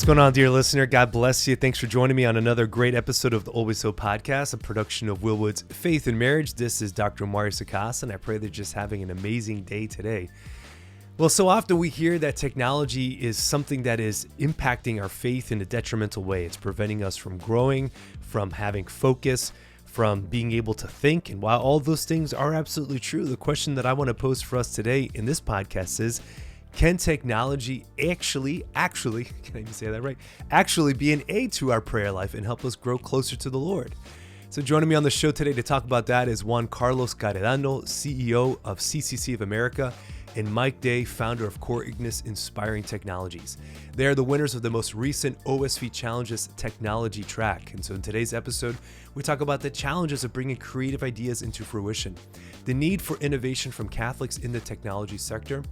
going on, dear listener? God bless you. Thanks for joining me on another great episode of the Always So podcast, a production of Willwood's Faith and Marriage. This is Dr. Mario Sacasa, and I pray they're just having an amazing day today. Well, so often we hear that technology is something that is impacting our faith in a detrimental way. It's preventing us from growing, from having focus, from being able to think. And while all those things are absolutely true, the question that I want to pose for us today in this podcast is, can technology actually, can I even say that right? Actually be an aid to our prayer life and help us grow closer to the Lord? So joining me on the show today to talk about that is Juan Carlos Carredano, CEO of CCC of America, and Mike Day, founder of Cor Ignis Inspiring Technologies. They are the winners of the most recent OSV Challenges Technology Track. And so in today's episode, we talk about the challenges of bringing creative ideas into fruition, the need for innovation from Catholics in the technology sector,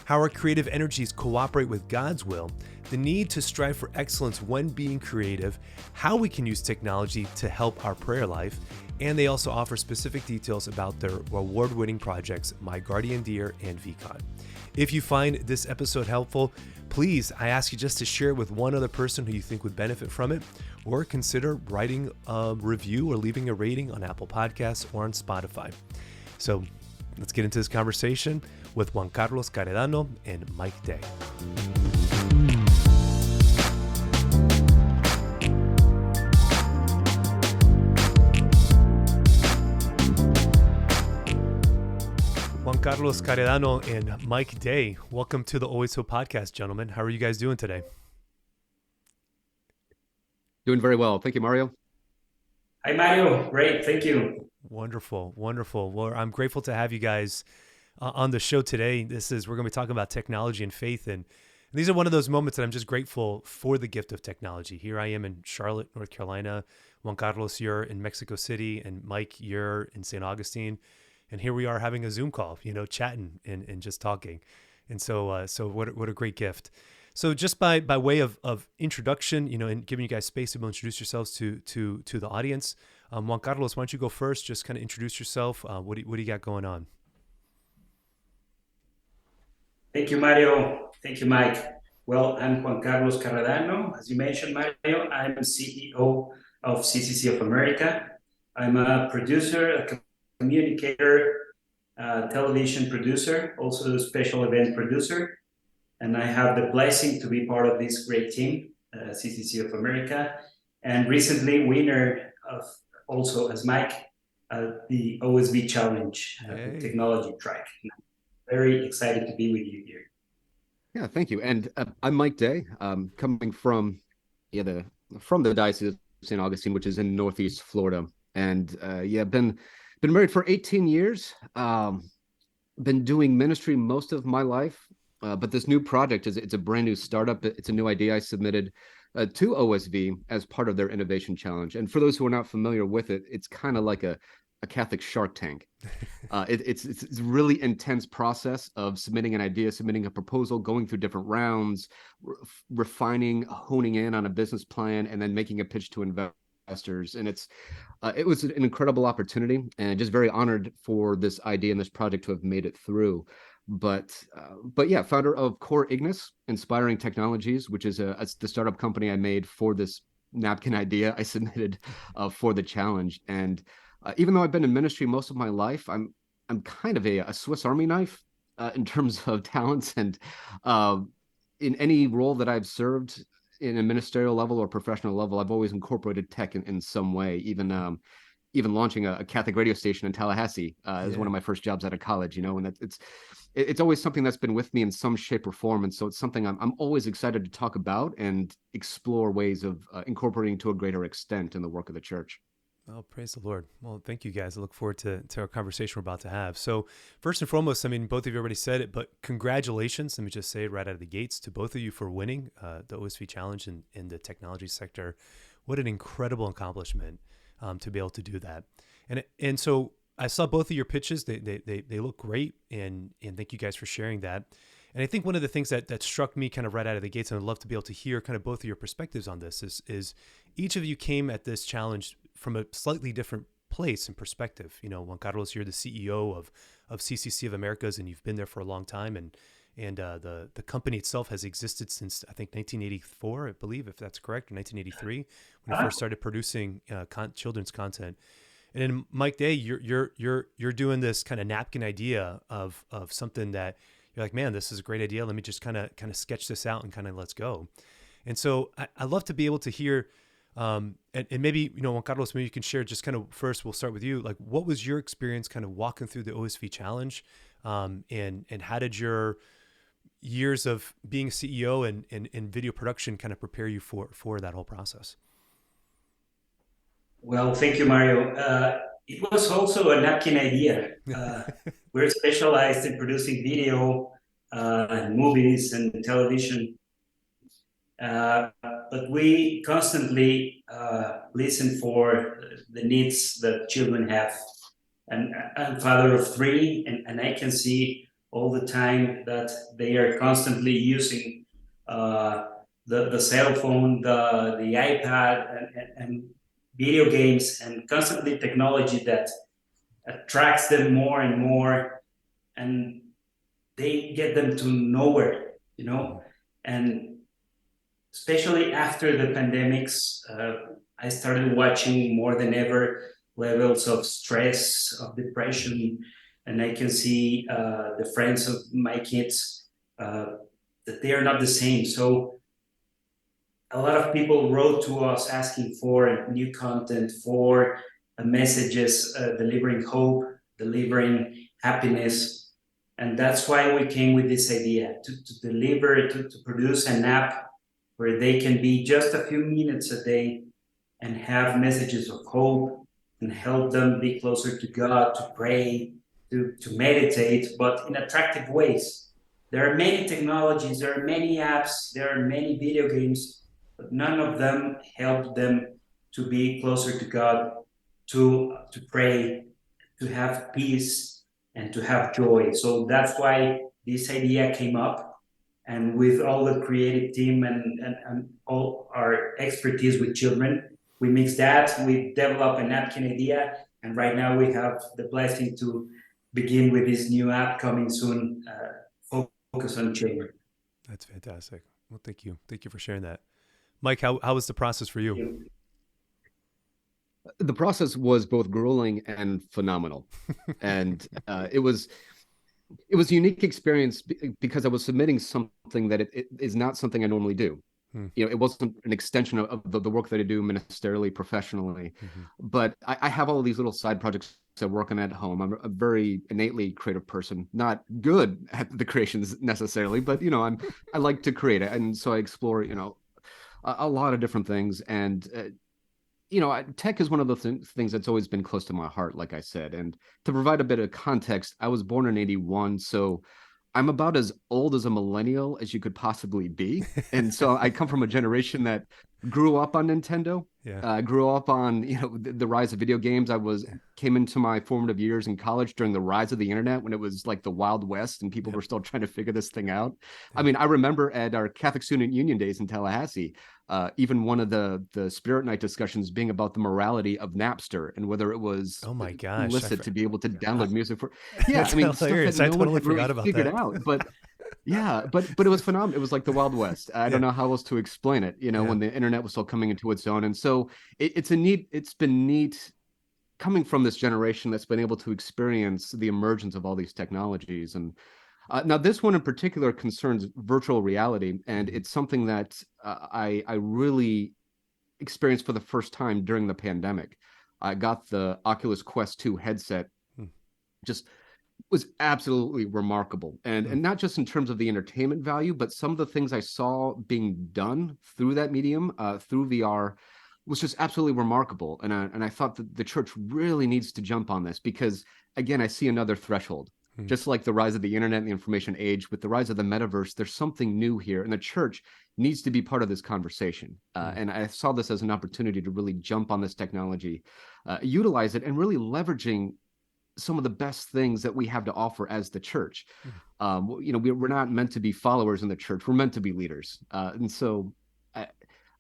how our creative energies cooperate with God's will, the need to strive for excellence when being creative, how we can use technology to help our prayer life, and they also offer specific details about their award-winning projects, My Guardian Deer and VCON. If you find this episode helpful, please, I ask you just to share it with one other person who you think would benefit from it, or consider writing a review or leaving a rating on Apple Podcasts or on Spotify. So let's get into this conversation with Juan Carlos Carredano and Mike Day. Juan Carlos Carredano and Mike Day, welcome to the Always So podcast, gentlemen. How are you guys doing today? Doing very well. Thank you, Mario. Hi, Mario. Great. Thank you. Wonderful. Well, I'm grateful to have you guys on the show today. We're going to be talking about technology and faith. And these are one of those moments that I'm just grateful for the gift of technology. Here I am in Charlotte, North Carolina. Juan Carlos, you're in Mexico City, and Mike, you're in St. Augustine. And here we are having a Zoom call, chatting and just talking. And so what a great gift. So just by way of introduction, and giving you guys space to introduce yourselves to the audience, Juan Carlos, why don't you go first? Just kind of introduce yourself. What do you got going on? Thank you, Mario. Thank you, Mike. Well, I'm Juan Carlos Carredano. As you mentioned, Mario, I'm CEO of CCC of America. I'm a producer, a communicator, television producer, also a special event producer. And I have the blessing to be part of this great team, CCC of America, and recently winner of also as Mike, the OSV Challenge Technology Track. Very excited to be with you here. Yeah, thank you. And I'm Mike Day, coming from the Diocese of St. Augustine, which is in Northeast Florida. And been married for 18 years. Been doing ministry most of my life. But this new project it's a brand new startup. It's a new idea I submitted to OSV as part of their innovation challenge. And for those who are not familiar with it, it's kind of like a Catholic Shark Tank. It's a really intense process of submitting an idea, submitting a proposal, going through different rounds, refining, honing in on a business plan, and then making a pitch to investors. And it was an incredible opportunity, and just very honored for this idea and this project to have made it through. But yeah, founder of Cor Ignis Inspiring Technologies, which is the startup company I made for this napkin idea I submitted for the challenge. And even though I've been in ministry most of my life, I'm kind of a Swiss Army knife in terms of talents. And in any role that I've served in a ministerial level or professional level, I've always incorporated tech in some way. Even launching a Catholic radio station in Tallahassee is one of my first jobs out of college, and it's always something that's been with me in some shape or form. And so it's something I'm always excited to talk about and explore ways of incorporating to a greater extent in the work of the church. Oh, praise the Lord. Well, thank you guys. I look forward to our conversation we're about to have. So first and foremost, both of you already said it, but congratulations. Let me just say it right out of the gates to both of you for winning the OSV Challenge in the technology sector. What an incredible accomplishment. To be able to do that. And so I saw both of your pitches. They look great, and thank you guys for sharing that. And I think one of the things that struck me kind of right out of the gates, and I'd love to be able to hear kind of both of your perspectives on this, is each of you came at this challenge from a slightly different place and perspective. Juan Carlos, you're the CEO of CCC of Americas, and you've been there for a long time, and And the company itself has existed since, I think, 1984, I believe, if that's correct, or 1983, when I first started producing children's content. And then Mike Day, you're doing this kind of napkin idea of something that you're like, man, this is a great idea. Let me just kind of sketch this out and kind of let's go. And so I love to be able to hear, and maybe, Juan Carlos, maybe you can share just kind of first, we'll start with you. Like, what was your experience kind of walking through the OSV challenge? And how did your years of being a CEO and video production kind of prepare you for that whole process? Well, thank you, Mario. It was also a napkin idea. We're specialized in producing video and movies and television. But we constantly listen for the needs that children have. And I'm father of three, and I can see all the time that they are constantly using the cell phone, the iPad, and video games, and constantly technology that attracts them more and more, and they get them to nowhere, and especially after the pandemics, I started watching more than ever levels of stress, of depression, and I can see the friends of my kids that they are not the same. So a lot of people wrote to us asking for new content, for messages, delivering hope, delivering happiness. And that's why we came with this idea to deliver, to produce an app where they can be just a few minutes a day and have messages of hope and help them be closer to God, to pray, to meditate, but in attractive ways. There are many technologies, there are many apps, there are many video games, but none of them help them to be closer to God, to pray, to have peace, and to have joy. So that's why this idea came up. And with all the creative team and all our expertise with children, we mix that, we develop a napkin idea, and right now we have the blessing to begin with this new app coming soon, focus on children. That's fantastic. Well, thank you. Thank you for sharing that. Mike, how was the process for you? The process was both grueling and phenomenal. And it was a unique experience because I was submitting something that it is not something I normally do. It wasn't an extension of the work that I do ministerially, professionally, but I have all of these little side projects I work on at home. I'm a very innately creative person, not good at the creations necessarily, but I like to create it, and so I explore a lot of different things. And tech is one of the things that's always been close to my heart, like I said. And to provide a bit of context, I was born in '81, so I'm about as old as a millennial as you could possibly be. And so I come from a generation that grew up on Nintendo, grew up on the rise of video games. Came into my formative years in college during the rise of the internet, when it was like the Wild West and people were still trying to figure this thing out. I mean, I remember at our Catholic Student Union days in Tallahassee, even one of the Spirit Night discussions being about the morality of Napster and whether it was illicit to be able to download music for. Yeah, I mean, stuff that no one had really figured out. But yeah, but it was phenomenal. It was like the Wild West. I don't know how else to explain it. When the internet was still coming into its own, and so it's been neat coming from this generation that's been able to experience the emergence of all these technologies. And now this one in particular concerns virtual reality, and it's something that I really experienced for the first time during the pandemic. I got the Oculus Quest 2 headset, just was absolutely remarkable. And not just in terms of the entertainment value, but some of the things I saw being done through that medium, through VR, was just absolutely remarkable. And I thought that the church really needs to jump on this, because again, I see another threshold. Just like the rise of the internet and the information age, with the rise of the metaverse, there's something new here, and the church needs to be part of this conversation. And I saw this as an opportunity to really jump on this technology, utilize it, and really leveraging some of the best things that we have to offer as the church. We're not meant to be followers in the church. We're meant to be leaders. And so I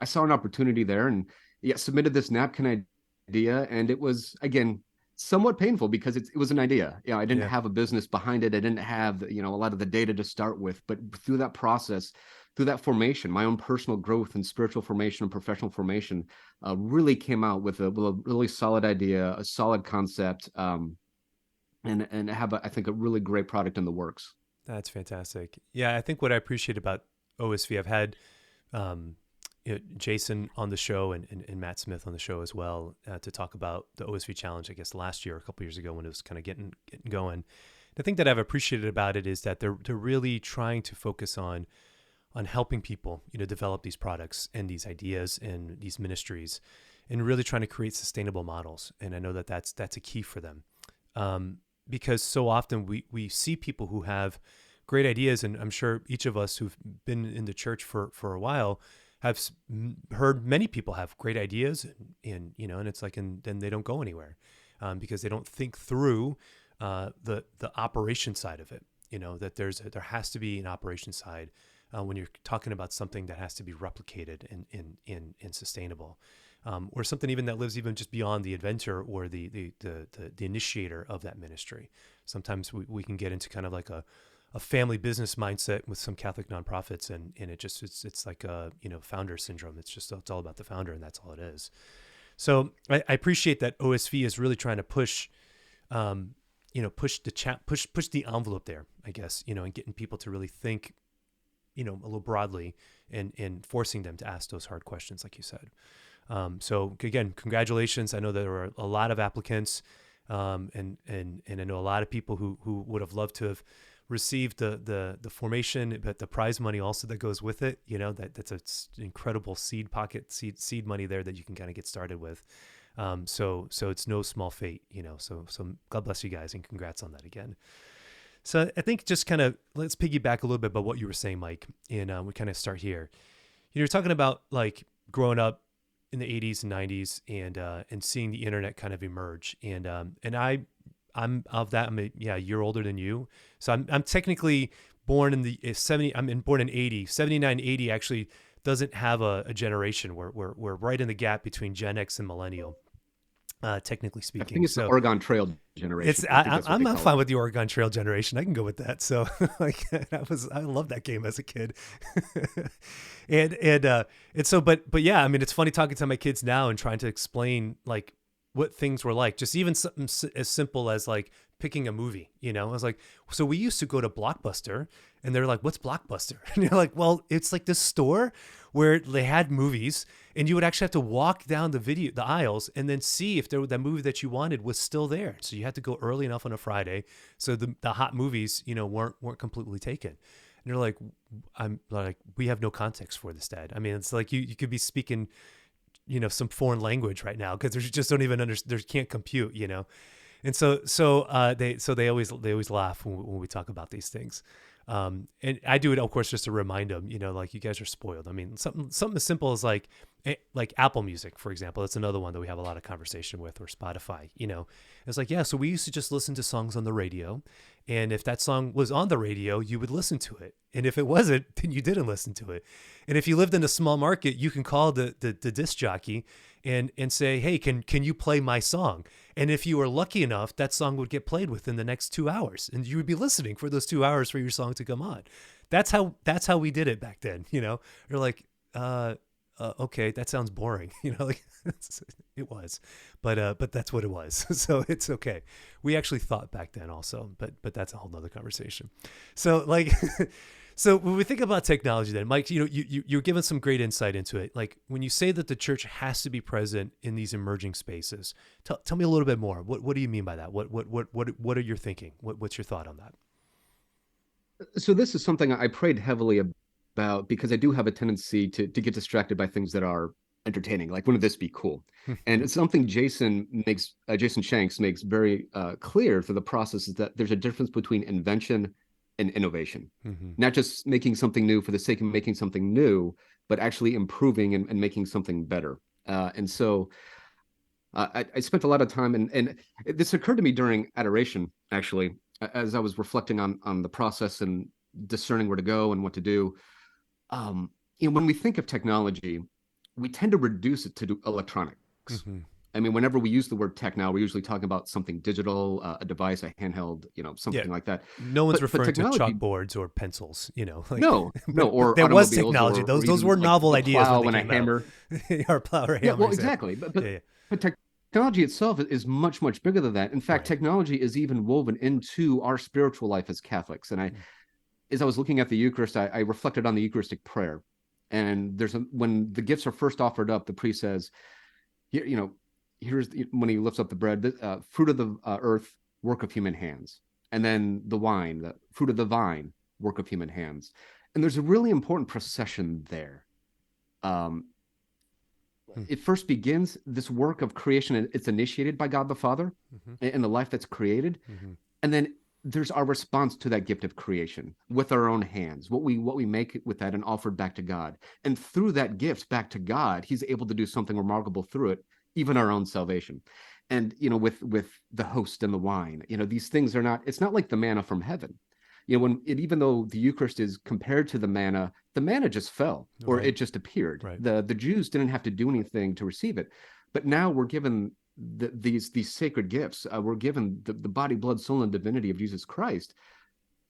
saw an opportunity there, and submitted this napkin idea. And it was, again, somewhat painful because it was an idea. I didn't Yeah. have a business behind it. I didn't have, a lot of the data to start with, but through that process, through that formation, my own personal growth and spiritual formation and professional formation really came out with a really solid idea, a solid concept, and have, I think, a really great product in the works. That's fantastic. Yeah, I think what I appreciate about OSV, I've had Jason on the show and Matt Smith on the show as well to talk about the OSV challenge, I guess last year, a couple years ago when it was kind of getting going. The thing that I've appreciated about it is that they're really trying to focus on helping people, develop these products and these ideas and these ministries, and really trying to create sustainable models. And I know that that's a key for them. Because so often we see people who have great ideas, and I'm sure each of us who've been in the church for a while have heard many people have great ideas, and it's like, and then they don't go anywhere because they don't think through the operation side of it. That there has to be an operation side when you're talking about something that has to be replicated and sustainable. Or something even that lives even just beyond the inventor or the initiator of that ministry. Sometimes we can get into kind of like a family business mindset with some Catholic nonprofits, and it's like a founder syndrome. It's all about the founder, and that's all it is. So I appreciate that OSV is really trying to push the envelope there, I guess, and getting people to really think a little broadly and forcing them to ask those hard questions, like you said. So again, congratulations. I know there were a lot of applicants, and I know a lot of people who would have loved to have received the formation, but the prize money also that goes with it. That's an incredible seed money there that you can kind of get started with. So it's no small feat, So God bless you guys and congrats on that again. So I think just kind of let's piggyback a little bit about what you were saying, Mike, and we kind of start here. You're talking about like growing up in the 80s and 90s and seeing the internet kind of emerge. And I'm of that. I'm a year older than you. So I'm technically born in the 70. Born in 80. 79, 80 actually doesn't have a generation. We're right in the gap between Gen X and millennial. Technically speaking, I think it's the Oregon Trail generation. I'm fine with the Oregon Trail generation. I can go with that. So I love that game as a kid. and so, but yeah, I mean, it's funny talking to my kids now and trying to explain like what things were like, just even something as simple as like picking a movie, I was like, so we used to go to Blockbuster, and they're like, what's Blockbuster? And you're like, well, it's like this store where they had movies, and you would actually have to walk down the aisles and then see if that movie that you wanted was still there. So you had to go early enough on a Friday, so the hot movies, weren't completely taken. And you're like, I'm like, we have no context for this, Dad. I mean, it's like you could be speaking, some foreign language right now because they just don't even understand. They can't compute, And so they always laugh when we talk about these things. And I do it, of course, just to remind them, like, you guys are spoiled. I mean, something as simple as like Apple Music, for example. That's another one that we have a lot of conversation with, or Spotify. It's like, yeah, so we used to just listen to songs on the radio, and if that song was on the radio, you would listen to it, and if it wasn't, then you didn't listen to it. And if you lived in a small market, you can call the disc jockey and say, hey, can you play my song? And if you were lucky enough, that song would get played within the next 2 hours, and you would be listening for those 2 hours for your song to come on. That's how we did it back then. You're like, okay, that sounds boring. Like it was, but that's what it was. So it's okay. We actually thought back then also, but that's a whole nother conversation. So like, so when we think about technology then, Mike, you're giving some great insight into it. Like when you say that the church has to be present in these emerging spaces, tell me a little bit more. What do you mean by that? What are you thinking? What's your thought on that? So this is something I prayed heavily about, because I do have a tendency to get distracted by things that are entertaining. Like, wouldn't this be cool? And it's something Jason Shanks makes very clear through the process, is that there's a difference between invention and innovation. Mm-hmm. Not just making something new for the sake of making something new, but actually improving and making something better. And so I spent a lot of time, and this occurred to me during adoration, actually, as I was reflecting on the process and discerning where to go and what to do. When we think of technology, we tend to reduce it to electronics. Mm-hmm. I mean, whenever we use the word tech now, we're usually talking about something digital, a device, a handheld, something like that. No one's referring technology, to chalkboards or pencils, like, no, or there was automobiles, technology. or Those even were like novel the ideas plow when they and came a hammer. out. Or plow or hammer. Yeah, well, exactly. But technology itself is much, much bigger than that. In fact, technology is even woven into our spiritual life as Catholics. And as I was looking at the Eucharist, I reflected on the Eucharistic prayer. And when the gifts are first offered up, the priest says, here's when he lifts up the bread, fruit of the earth, work of human hands. And then the wine, the fruit of the vine, work of human hands. And there's a really important procession there. It first begins this work of creation, and it's initiated by God the Father in the life that's created. And then there's our response to that gift of creation with our own hands, what we make with that and offered back to God. And through that gift back to God, he's able to do something remarkable through it, even our own salvation. And, with the host and the wine, these things it's not like the manna from heaven. Even though the Eucharist is compared to the manna just fell, or it just appeared. The Jews didn't have to do anything to receive it. But now we're given these sacred gifts. We're given the body, blood, soul, and divinity of Jesus Christ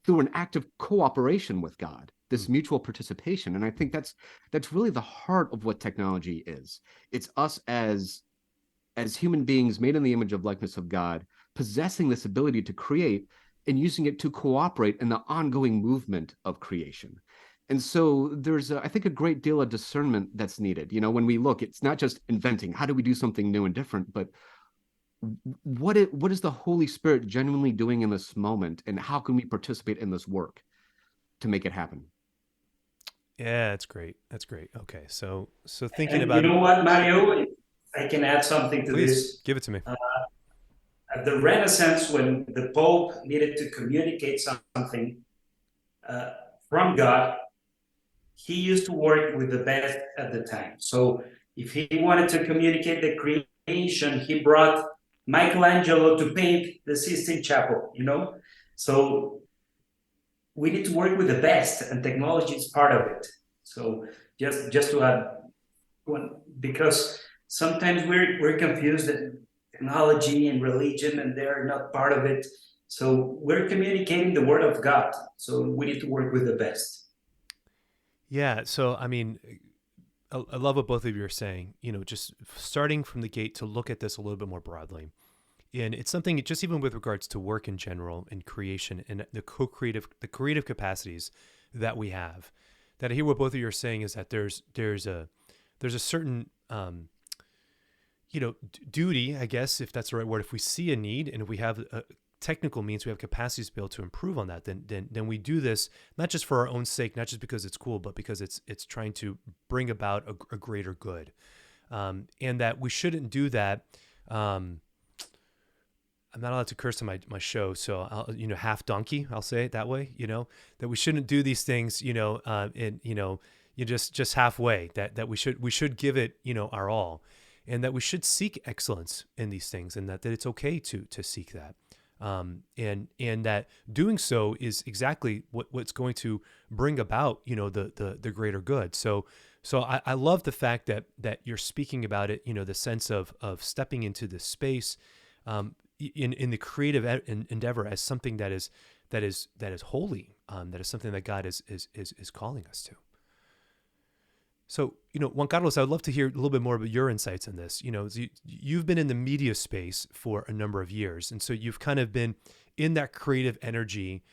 through an act of cooperation with God, this mutual participation. And I think that's really the heart of what technology is. It's us as human beings made in the image of likeness of God, possessing this ability to create and using it to cooperate in the ongoing movement of creation. And so there's, I think, a great deal of discernment that's needed. When we look, it's not just inventing, how do we do something new and different, but what is the Holy Spirit genuinely doing in this moment, and how can we participate in this work to make it happen? Yeah, that's great. That's great. Okay, so thinking about what, Mario, I can add something to Please, this. give it to me. At the Renaissance, when the Pope needed to communicate something from God, he used to work with the best at the time. So if he wanted to communicate the creation, he brought Michelangelo to paint the Sistine Chapel, So we need to work with the best, and technology is part of it. So just to add one, because sometimes we're confused that technology and religion, and they're not part of it. So we're communicating the word of God. So we need to work with the best. Yeah. So, I mean, I love what both of you are saying, just starting from the gate to look at this a little bit more broadly. And it's something just even with regards to work in general and creation and the creative capacities that we have, that I hear what both of you are saying is that there's a certain, duty, I guess, if that's the right word. If we see a need and if we have technical means, we have capacities to be able to improve on that, then we do this not just for our own sake, not just because it's cool, but because it's trying to bring about a greater good, and that we shouldn't do that. I'm not allowed to curse on my show, so I'll, half donkey, I'll say it that way, that we shouldn't do these things, you just halfway, that we should give it, our all, and that we should seek excellence in these things, and that it's okay to seek that. And that doing so is exactly what's going to bring about, the greater good. So I love the fact that you're speaking about it, the sense of stepping into this space, in the creative endeavor as something that is holy, that is something that God is calling us to. So, Juan Carlos, I would love to hear a little bit more about your insights on this. You've been in the media space for a number of years, and so you've kind of been in that creative energy,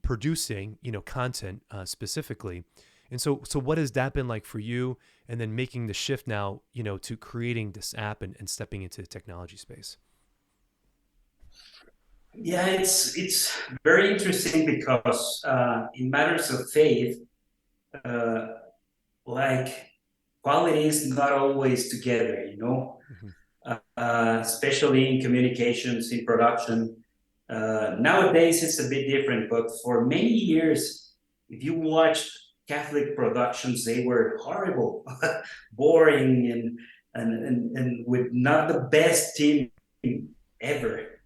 producing, content specifically. And so what has that been like for you? And then making the shift now, to creating this app and stepping into the technology space. Yeah, it's very interesting because in matters of faith, like quality is not always together, especially in communications, in production. Nowadays, it's a bit different, but for many years, if you watched Catholic productions, they were horrible, boring, and with not the best team ever.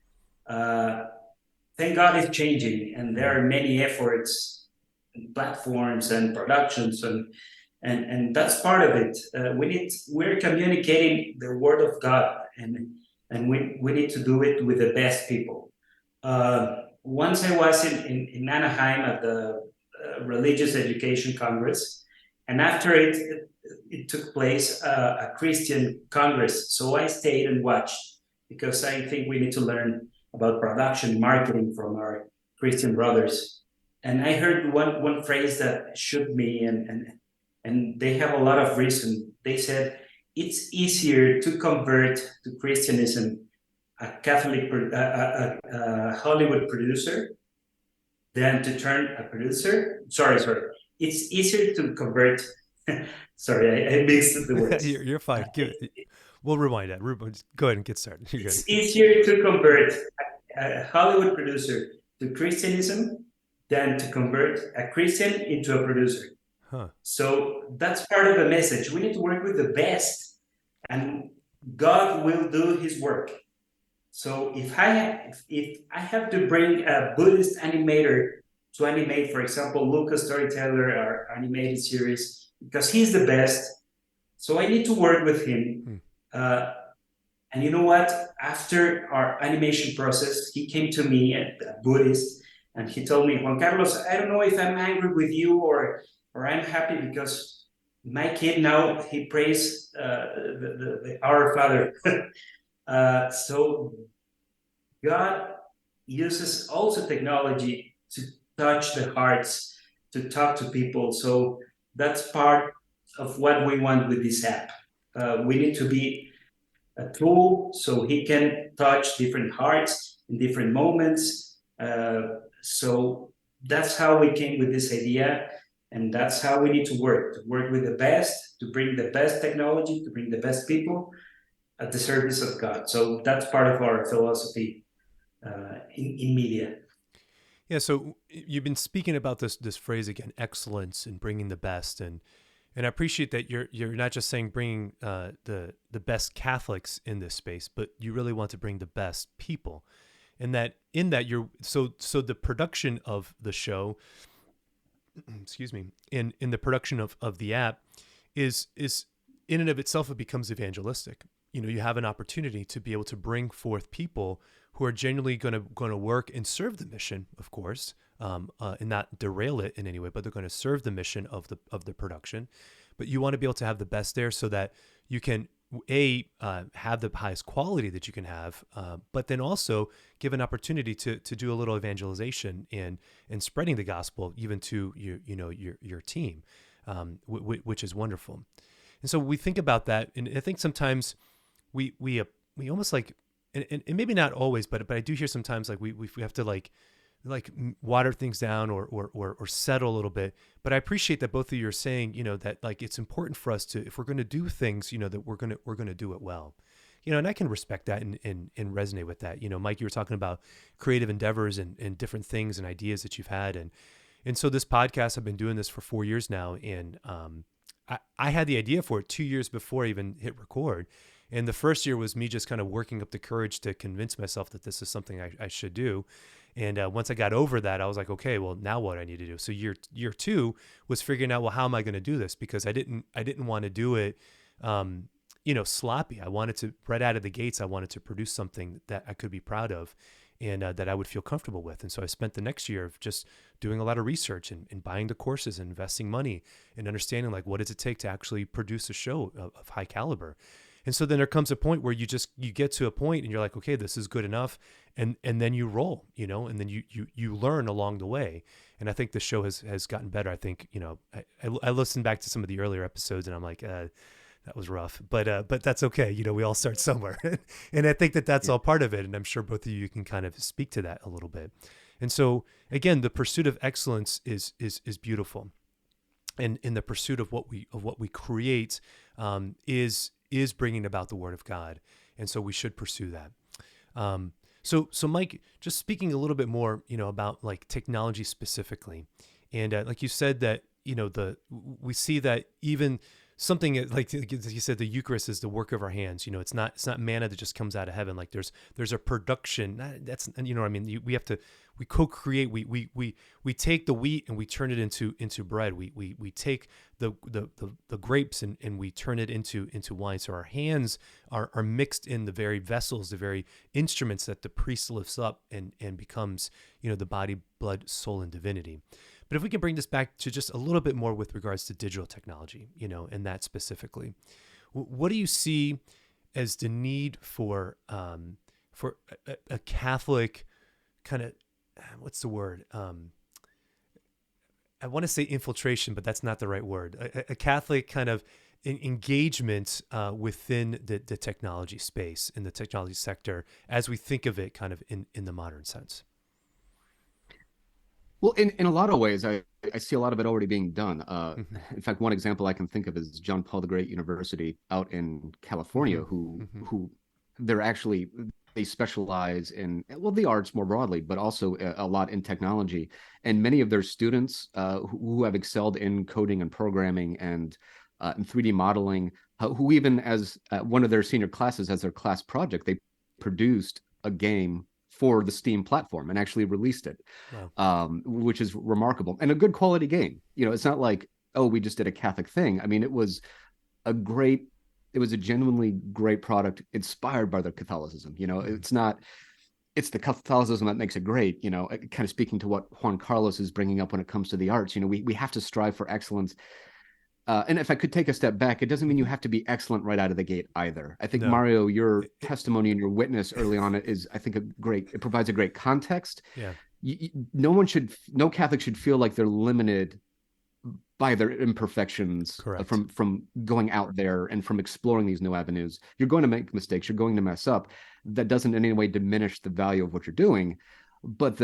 Thank God it's changing, and there are many efforts, and platforms, and productions, and that's part of it. We're communicating the word of God, and we need to do it with the best people. Once I was in Anaheim at the Religious Education Congress, and after it took place a Christian Congress. So I stayed and watched, because I think we need to learn about production marketing from our Christian brothers. And I heard one phrase that shook me, and they have a lot of reason. They said it's easier to convert to Christianism a Catholic, a Hollywood producer, than to turn a producer. Sorry. It's easier to convert. Sorry, I mixed the words. You're fine. We'll rewind that. Go ahead and get started. It's easier to convert a Hollywood producer to Christianism than to convert a Christian into a producer. Huh. So that's part of the message. We need to work with the best, and God will do His work. So if I have to bring a Buddhist animator to animate, for example, Lucas Storyteller, our animated series, because he's the best, so I need to work with him. And you know what? After our animation process, he came to me, a Buddhist, and he told me, Juan Carlos, I don't know if I'm angry with you or I'm happy, because my kid now, he prays the Our Father. So God uses also technology to touch the hearts, to talk to people. So that's part of what we want with this app. We need to be a tool so he can touch different hearts in different moments. So that's how we came with this idea. And that's how we need to work with the best, to bring the best technology, to bring the best people at the service of God. So that's part of our philosophy in media. Yeah, so you've been speaking about this phrase again, excellence and bringing the best, and I appreciate that you're not just saying bringing the best Catholics in this space, but you really want to bring the best people, and that you're so the production of the show, excuse me, in the production of the app is in and of itself, it becomes evangelistic. You have an opportunity to be able to bring forth people who are genuinely going to work and serve the mission, of course, and not derail it in any way, but they're going to serve the mission of the production. But you want to be able to have the best there so that you can have the highest quality that you can have, but then also give an opportunity to do a little evangelization and spreading the gospel even to your team, which is wonderful. And so we think about that, and I think sometimes we almost like, and maybe not always, but I do hear sometimes like we have to like water things down or settle a little bit. But I appreciate that both of you are saying, that like it's important for us to, if we're going to do things, that we're going to do it well. And I can respect that and resonate with that. Mike, you were talking about creative endeavors and different things and ideas that you've had, and so this podcast, I've been doing this for 4 years now, and I had the idea for it 2 years before I even hit record. And the first year was me just kind of working up the courage to convince myself that this is something I should do. And once I got over that, I was like, okay, well, now what do I need to do? So year two was figuring out, well, how am I going to do this? Because I didn't want to do it, sloppy. I wanted to, right out of the gates, I wanted to produce something that I could be proud of and that I would feel comfortable with. And so I spent the next year of just doing a lot of research and buying the courses and investing money and understanding like, what does it take to actually produce a show of high caliber? And so then there comes a point where you get to a point and you're like, okay, this is good enough. And then you roll, and then you learn along the way. And I think the show has gotten better. I think, I listened back to some of the earlier episodes and I'm like, that was rough, but that's okay. We all start somewhere. And I think that's all part of it. And I'm sure both of you can kind of speak to that a little bit. And so again, the pursuit of excellence is beautiful. And in the pursuit of what we create, is bringing about the word of God. And so we should pursue that. So Mike, just speaking a little bit more, about like technology specifically. And like you said that, we see that even something like you said, the Eucharist is the work of our hands. It's not manna that just comes out of heaven. Like there's a production. That's, you know what I mean? We co-create. We take the wheat and we turn it into bread. We take the grapes and we turn it into wine. So our hands are mixed in the very vessels, the very instruments that the priest lifts up and becomes, the body, blood, soul, and divinity. But if we can bring this back to just a little bit more with regards to digital technology, and that specifically, what do you see as the need for a Catholic kind of, what's the word? I want to say infiltration, but that's not the right word. A Catholic kind of engagement within the technology space, in the technology sector, as we think of it kind of in the modern sense. Well, in a lot of ways, I see a lot of it already being done. In fact, one example I can think of is John Paul the Great University out in California, who they specialize in, well, the arts more broadly, but also a lot in technology. And many of their students who have excelled in coding and programming and in 3D modeling, who even as one of their senior classes, as their class project, they produced a game for the Steam platform and actually released it, wow. Which is remarkable and a good quality game. It's not like, oh, we just did a Catholic thing. I mean, it was a genuinely great product inspired by the Catholicism. It's the Catholicism that makes it great. Kind of speaking to what Juan Carlos is bringing up when it comes to the arts, we have to strive for excellence. And if I could take a step back, it doesn't mean you have to be excellent right out of the gate either. I think, Mario, your testimony and your witness early on is, I think, it provides a great context. Yeah. No Catholic should feel like they're limited by their imperfections. Correct. From going out there and from exploring these new avenues. You're going to make mistakes. You're going to mess up. That doesn't in any way diminish the value of what you're doing. But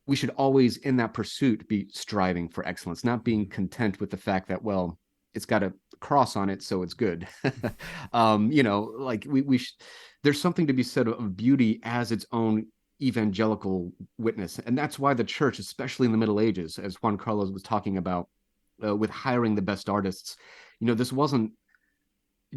we should always, in that pursuit, be striving for excellence, not being content with the fact that, well, it's got a cross on it, so it's good. There's something to be said of beauty as its own evangelical witness. And that's why the church, especially in the Middle Ages, as Juan Carlos was talking about, with hiring the best artists, this wasn't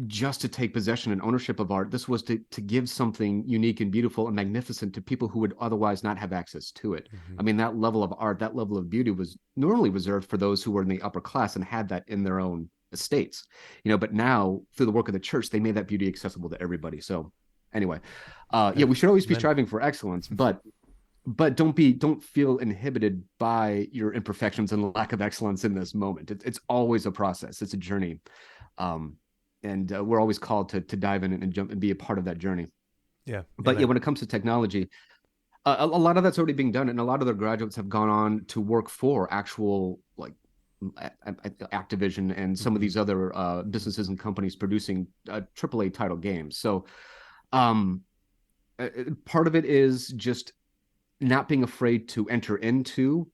just to take possession and ownership of art. This was to give something unique and beautiful and magnificent to people who would otherwise not have access to it. I mean, that level of art, that level of beauty was normally reserved for those who were in the upper class and had that in their own estates, but now through the work of the church, they made that beauty accessible to everybody. So anyway, we should always be striving for excellence, but don't feel inhibited by your imperfections and lack of excellence in this moment. It's always a process. It's a journey. And we're always called to dive in and jump and be a part of that journey. Yeah. But when it comes to technology, a lot of that's already being done, and a lot of their graduates have gone on to work for actual Activision and some of these other businesses and companies producing AAA title games. So part of it is just not being afraid to enter into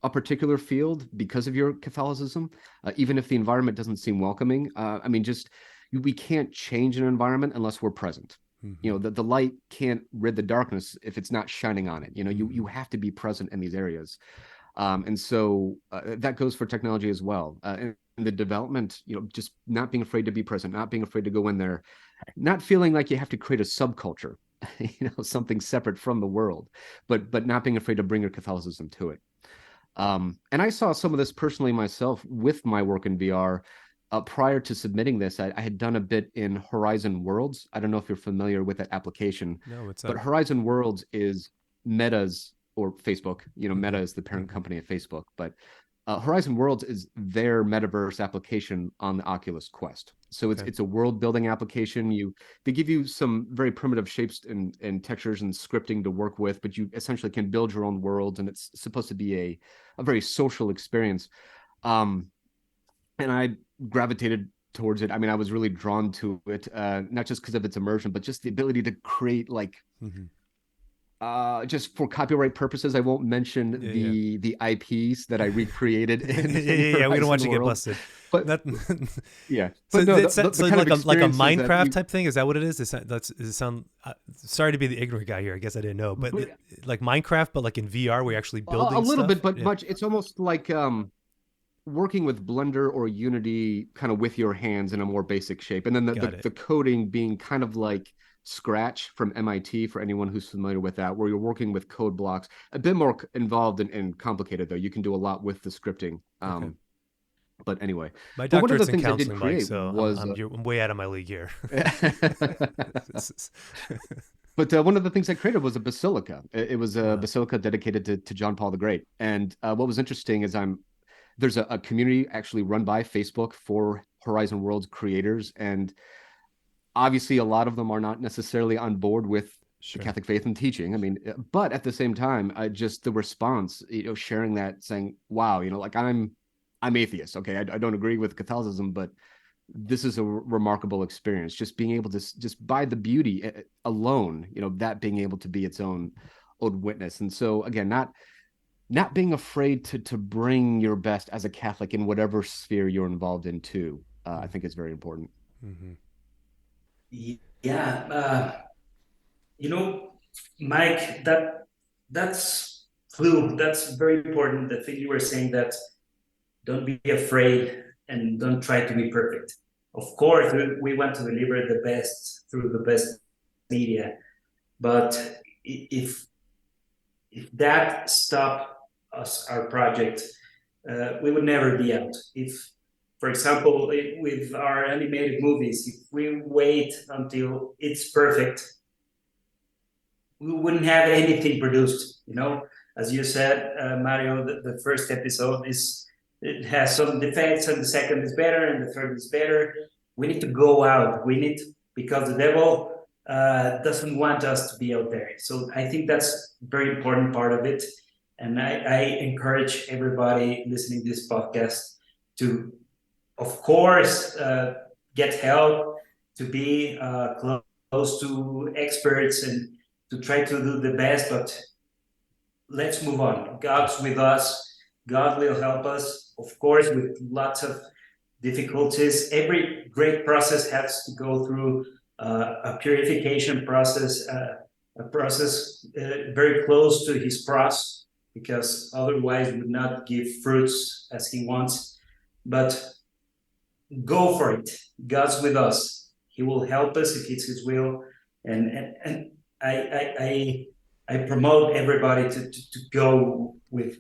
a particular field because of your Catholicism, even if the environment doesn't seem welcoming. We can't change an environment unless we're present. The light can't rid the darkness if it's not shining on it. You have to be present in these areas. And so that goes for technology as well. And the development, just not being afraid to be present, not being afraid to go in there, not feeling like you have to create a subculture, something separate from the world, but not being afraid to bring your Catholicism to it. And I saw some of this personally myself with my work in VR. Prior to submitting this, I had done a bit in Horizon Worlds. I don't know if you're familiar with that application. No, what's but up? Horizon Worlds is Meta's, or Facebook. Meta is the parent company of Facebook, but Horizon Worlds is their metaverse application on the Oculus Quest. So it's a world building application. They give you some very primitive shapes and textures and scripting to work with, but you essentially can build your own worlds, and it's supposed to be a very social experience. And I gravitated towards it. I mean, I was really drawn to it, not just because of its immersion, but just the ability to create just for copyright purposes. I won't mention the IPs that I recreeded. We don't want you to get busted. But that, yeah, so but it's like a Minecraft type thing. Is that what it is? Does it sound? Sorry to be the ignorant guy here. I guess I didn't know, but like Minecraft, but like in VR, we actually building a little stuff? bit, but much. It's almost like working with Blender or Unity kind of with your hands in a more basic shape. And then the coding being kind of like Scratch from MIT, for anyone who's familiar with that, where you're working with code blocks. A bit more involved and complicated, though. You can do a lot with the scripting. Okay. But anyway, my doctorate's in counseling, Mike, so I'm way out of my league here. But one of the things I created was a basilica. It was a basilica dedicated to John Paul the Great. And what was interesting is there's a community actually run by Facebook for Horizon Worlds creators. And obviously, a lot of them are not necessarily on board with the Catholic faith and teaching. I mean, but at the same time, just the response, sharing that, saying, wow, like I'm atheist. Okay, I don't agree with Catholicism, but this is a remarkable experience. Just being able to, just by the beauty alone, that being able to be its own witness. And so again, not being afraid to bring your best as a Catholic in whatever sphere you're involved in too, I think is very important. Mm-hmm. Yeah, Mike, that's clue. That's very important. The thing you were saying, that don't be afraid and don't try to be perfect. Of course, we want to deliver the best through the best media, but if that stop us, our project, we would never be out. If, for example, with our animated movies, if we wait until it's perfect, we wouldn't have anything produced. As you said, Mario, the first episode it has some defects, and the second is better, and the third is better. We need to go out. Because the devil doesn't want us to be out there. So I think that's a very important part of it. And I encourage everybody listening to this podcast to, of course, get help, to be close to experts and to try to do the best, but let's move on. God's with us. God will help us, of course, with lots of difficulties. Every great process has to go through a purification process, a process very close to his cross, because otherwise would not give fruits as he wants. But go for it. God's with us. He will help us if it's his will. And I promote everybody to go with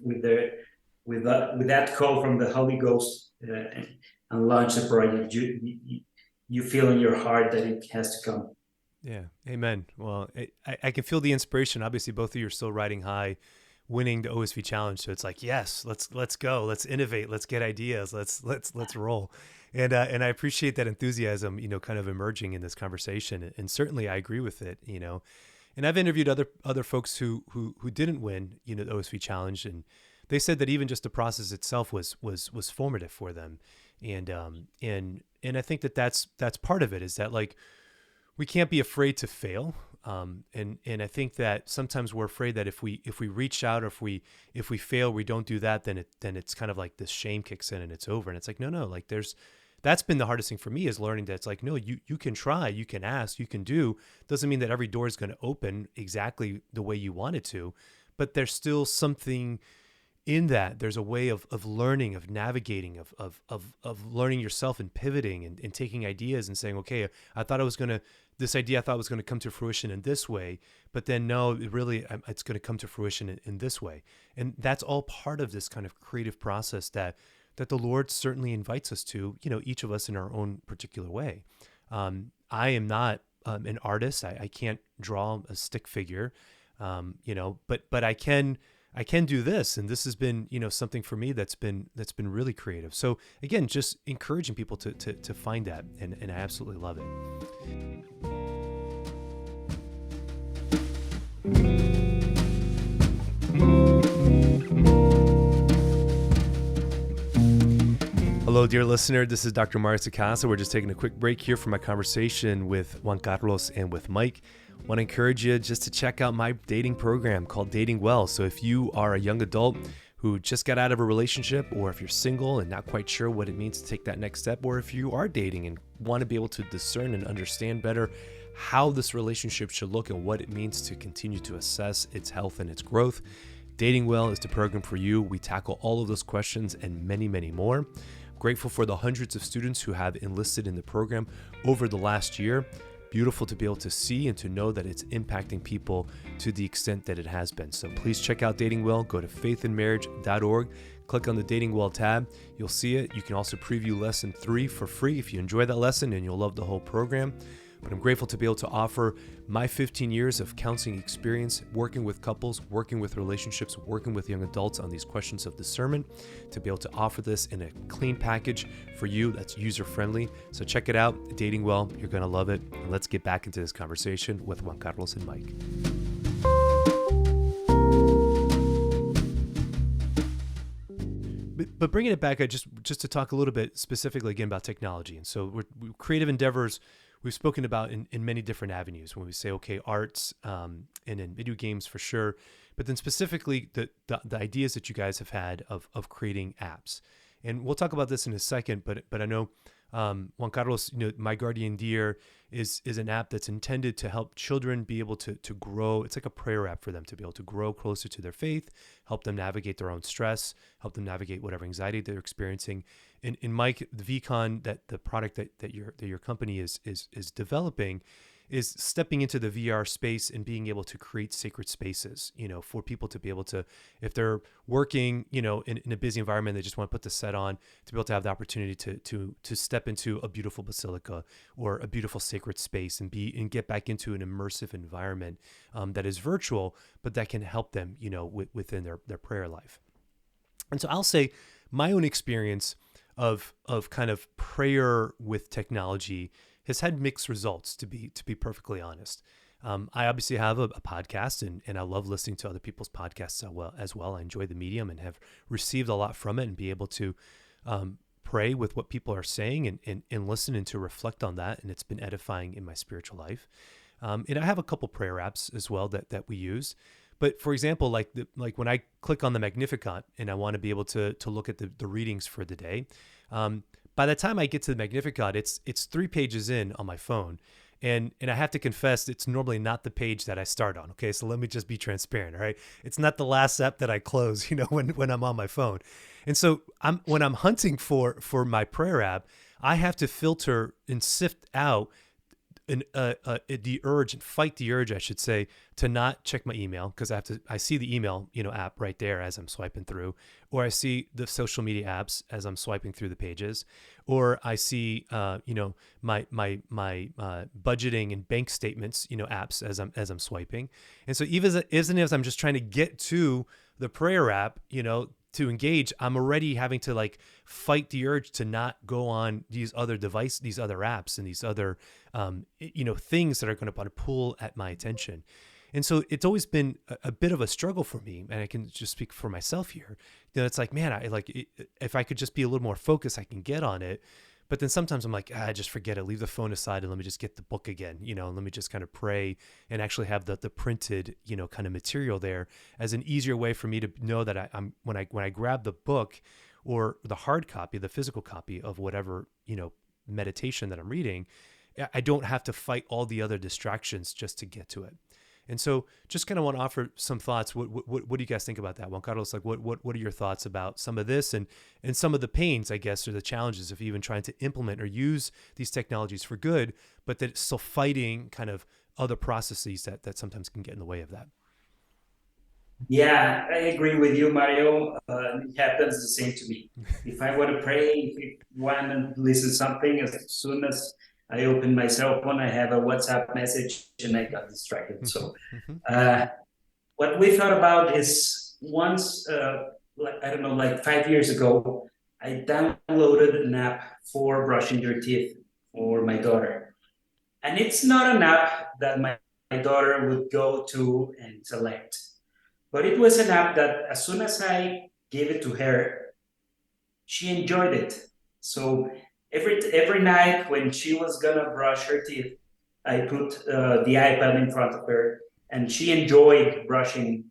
that call from the Holy Ghost and launch the project. You feel in your heart that it has to come. Yeah, amen. Well, I can feel the inspiration. Obviously, both of you are still riding high, winning the OSV challenge. So it's like, yes, let's go, let's innovate, let's get ideas, let's roll. And I appreciate that enthusiasm, kind of emerging in this conversation. And certainly, I agree with it. And I've interviewed other folks who didn't win, the OSV challenge, and they said that even just the process itself was formative for them. And I think that's part of it, is that, like, we can't be afraid to fail. And I think that sometimes we're afraid that if we reach out, or if we fail, we don't do that, then it's kind of like this shame kicks in and it's over. And it's like, no, like that's been the hardest thing for me, is learning that it's like, no, you can try, you can ask, you can do. Doesn't mean that every door is going to open exactly the way you want it to, but there's still something in that. There's a way of learning, of navigating, of learning yourself and pivoting and taking ideas and saying, okay, this idea I thought was going to come to fruition in this way, but then no, it's going to come to fruition in this way. And that's all part of this kind of creative process that the Lord certainly invites us to, each of us in our own particular way. I am not an artist. I can't draw a stick figure, but I can do this. And this has been, something for me that's been really creative. So again, just encouraging people to find that. And I absolutely love it. Hello, dear listener. This is Dr. Mario Sacasa. We're just taking a quick break here for my conversation with Juan Carlos and with Mike. I want to encourage you just to check out my dating program called Dating Well. So if you are a young adult who just got out of a relationship, or if you're single and not quite sure what it means to take that next step, or if you are dating and want to be able to discern and understand better how this relationship should look and what it means to continue to assess its health and its growth, Dating Well is the program for you. We tackle all of those questions and many, many more. Grateful for the hundreds of students who have enlisted in the program over the last year. Beautiful to be able to see and to know that it's impacting people to the extent that it has been. So please check out Dating Well. Go to faithandmarriage.org. Click on the Dating Well tab. You'll see it. You can also preview lesson 3 for free if you enjoy that lesson, and you'll love the whole program. But I'm grateful to be able to offer my 15 years of counseling experience, working with couples, working with relationships, working with young adults on these questions of discernment, to be able to offer this in a clean package for you that's user-friendly. So check it out, Dating Well. You're going to love it. And let's get back into this conversation with Juan Carlos and Mike. But bringing it back, just to talk a little bit specifically again about technology. And so we're creative endeavors we've spoken about in many different avenues when we say, okay, arts and in video games for sure, but then specifically the ideas that you guys have had of creating apps. And we'll talk about this in a second, but I know Juan Carlos, My Guardian Dear is an app that's intended to help children be able to grow. It's like a prayer app for them to be able to grow closer to their faith, help them navigate their own stress, help them navigate whatever anxiety they're experiencing. In Mike, the VCON, that the product that your company is developing, is stepping into the VR space and being able to create sacred spaces, for people to be able to, if they're working, in a busy environment, they just want to put the set on, to be able to have the opportunity to step into a beautiful basilica or a beautiful sacred space and get back into an immersive environment that is virtual, but that can help them, within their prayer life. And so I'll say my own experience of kind of prayer with technology has had mixed results, to be perfectly honest. I obviously have a podcast, and I love listening to other people's podcasts as well. I enjoy the medium and have received a lot from it, and be able to pray with what people are saying and listen and to reflect on that. And it's been edifying in my spiritual life. And I have a couple prayer apps as well that we use. But for example, like when I click on the Magnificat and I want to be able to look at the readings for the day, by the time I get to the Magnificat, it's 3 pages in on my phone. And I have to confess, it's normally not the page that I start on. Okay, so let me just be transparent. All right, it's not the last app that I close, when I'm on my phone. And so when I'm hunting for my prayer app, I have to filter and sift out the urge and fight the urge, I should say, to not check my email, because I see the email, app right there as I'm swiping through, or I see the social media apps as I'm swiping through the pages, or I see, my budgeting and bank statements, apps as I'm swiping. And so even as I'm just trying to get to the prayer app, to engage, I'm already having to fight the urge to not go on these other apps and these other, things that are going to pull at my attention. And so it's always been a bit of a struggle for me, and I can just speak for myself here. It's like, man, if I could just be a little more focused, I can get on it. But then sometimes I'm like, just forget it. Leave the phone aside and let me just get the book again, and let me just kind of pray and actually have the printed, kind of material there as an easier way for me to know that I'm when I grab the book or the hard copy, the physical copy of whatever, meditation that I'm reading, I don't have to fight all the other distractions just to get to it. And so just kind of want to offer some thoughts. What do you guys think about that? Juan Carlos, what are your thoughts about some of this and some of the pains, I guess, or the challenges of even trying to implement or use these technologies for good, but that it's still fighting kind of other processes that sometimes can get in the way of that? Yeah, I agree with you, Mario. It happens the same to me. If I want to pray, if I want to listen to something, as soon as I open my cell phone, I have a WhatsApp message and I got distracted. So what we thought about is once, 5 years ago, I downloaded an app for brushing your teeth for my daughter. And it's not an app that my daughter would go to and select. But it was an app that as soon as I gave it to her, she enjoyed it. So every night when she was gonna brush her teeth, I put the iPad in front of her, and she enjoyed brushing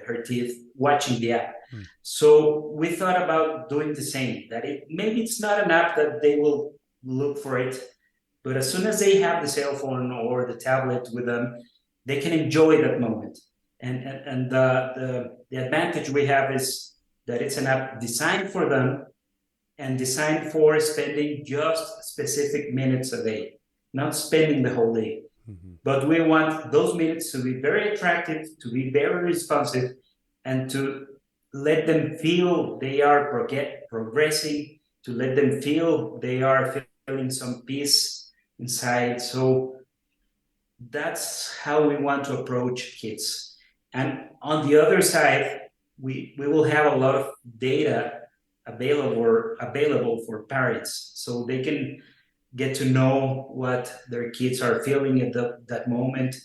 her teeth, watching the app. So we thought about doing the same. That maybe it's not an app that they will look for it, but as soon as they have the cell phone or the tablet with them, they can enjoy that moment. And the advantage we have is that it's an app designed for them and designed for spending just specific minutes a day, not spending the whole day. Mm-hmm. But we want those minutes to be very attractive, to be very responsive, and to let them feel they are progressing, to let them feel they are feeling some peace inside. So that's how we want to approach kids. And on the other side, we will have a lot of data available for parents, so they can get to know what their kids are feeling at that moment,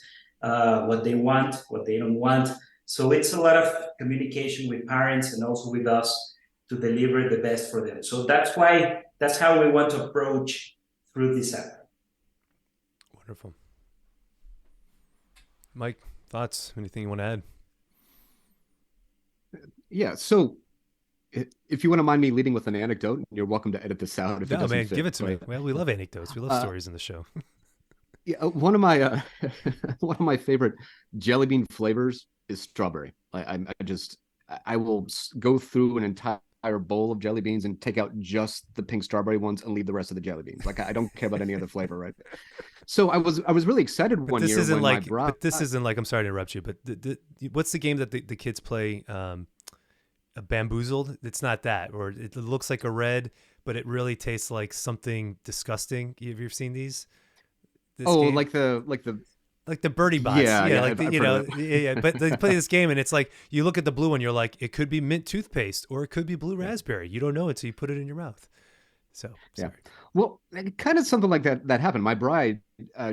what they want, what they don't want. So it's a lot of communication with parents and also with us to deliver the best for them. So that's how we want to approach through this app. Wonderful. Mike, thoughts? Anything you want to add? Yeah. So if you want to mind me leading with an anecdote, you're welcome to edit this out. If it No, doesn't man, fit, give it to me. but, Well, we love anecdotes. We love stories in the show. Yeah, one of my one of my favorite jelly bean flavors is strawberry. I will go through an entire bowl of jelly beans and take out just the pink strawberry ones and leave the rest of the jelly beans. Like I don't care about any other flavor, right? So I was really excited But one this year isn't when like. my bride. But this isn't like. I'm sorry to interrupt you. But what's the game that the kids play? Bamboozled. It's not that, or it looks like a red, but it really tastes like something disgusting. Have you ever seen these? This Oh, game? like the Like the birdie bots. Yeah, like I've heard of yeah. But they play this game and it's like you look at the blue one, you're like, it could be mint toothpaste or it could be blue raspberry. You don't know until you put it in your mouth. So sorry. Yeah. Well, kind of something like that happened. My bride,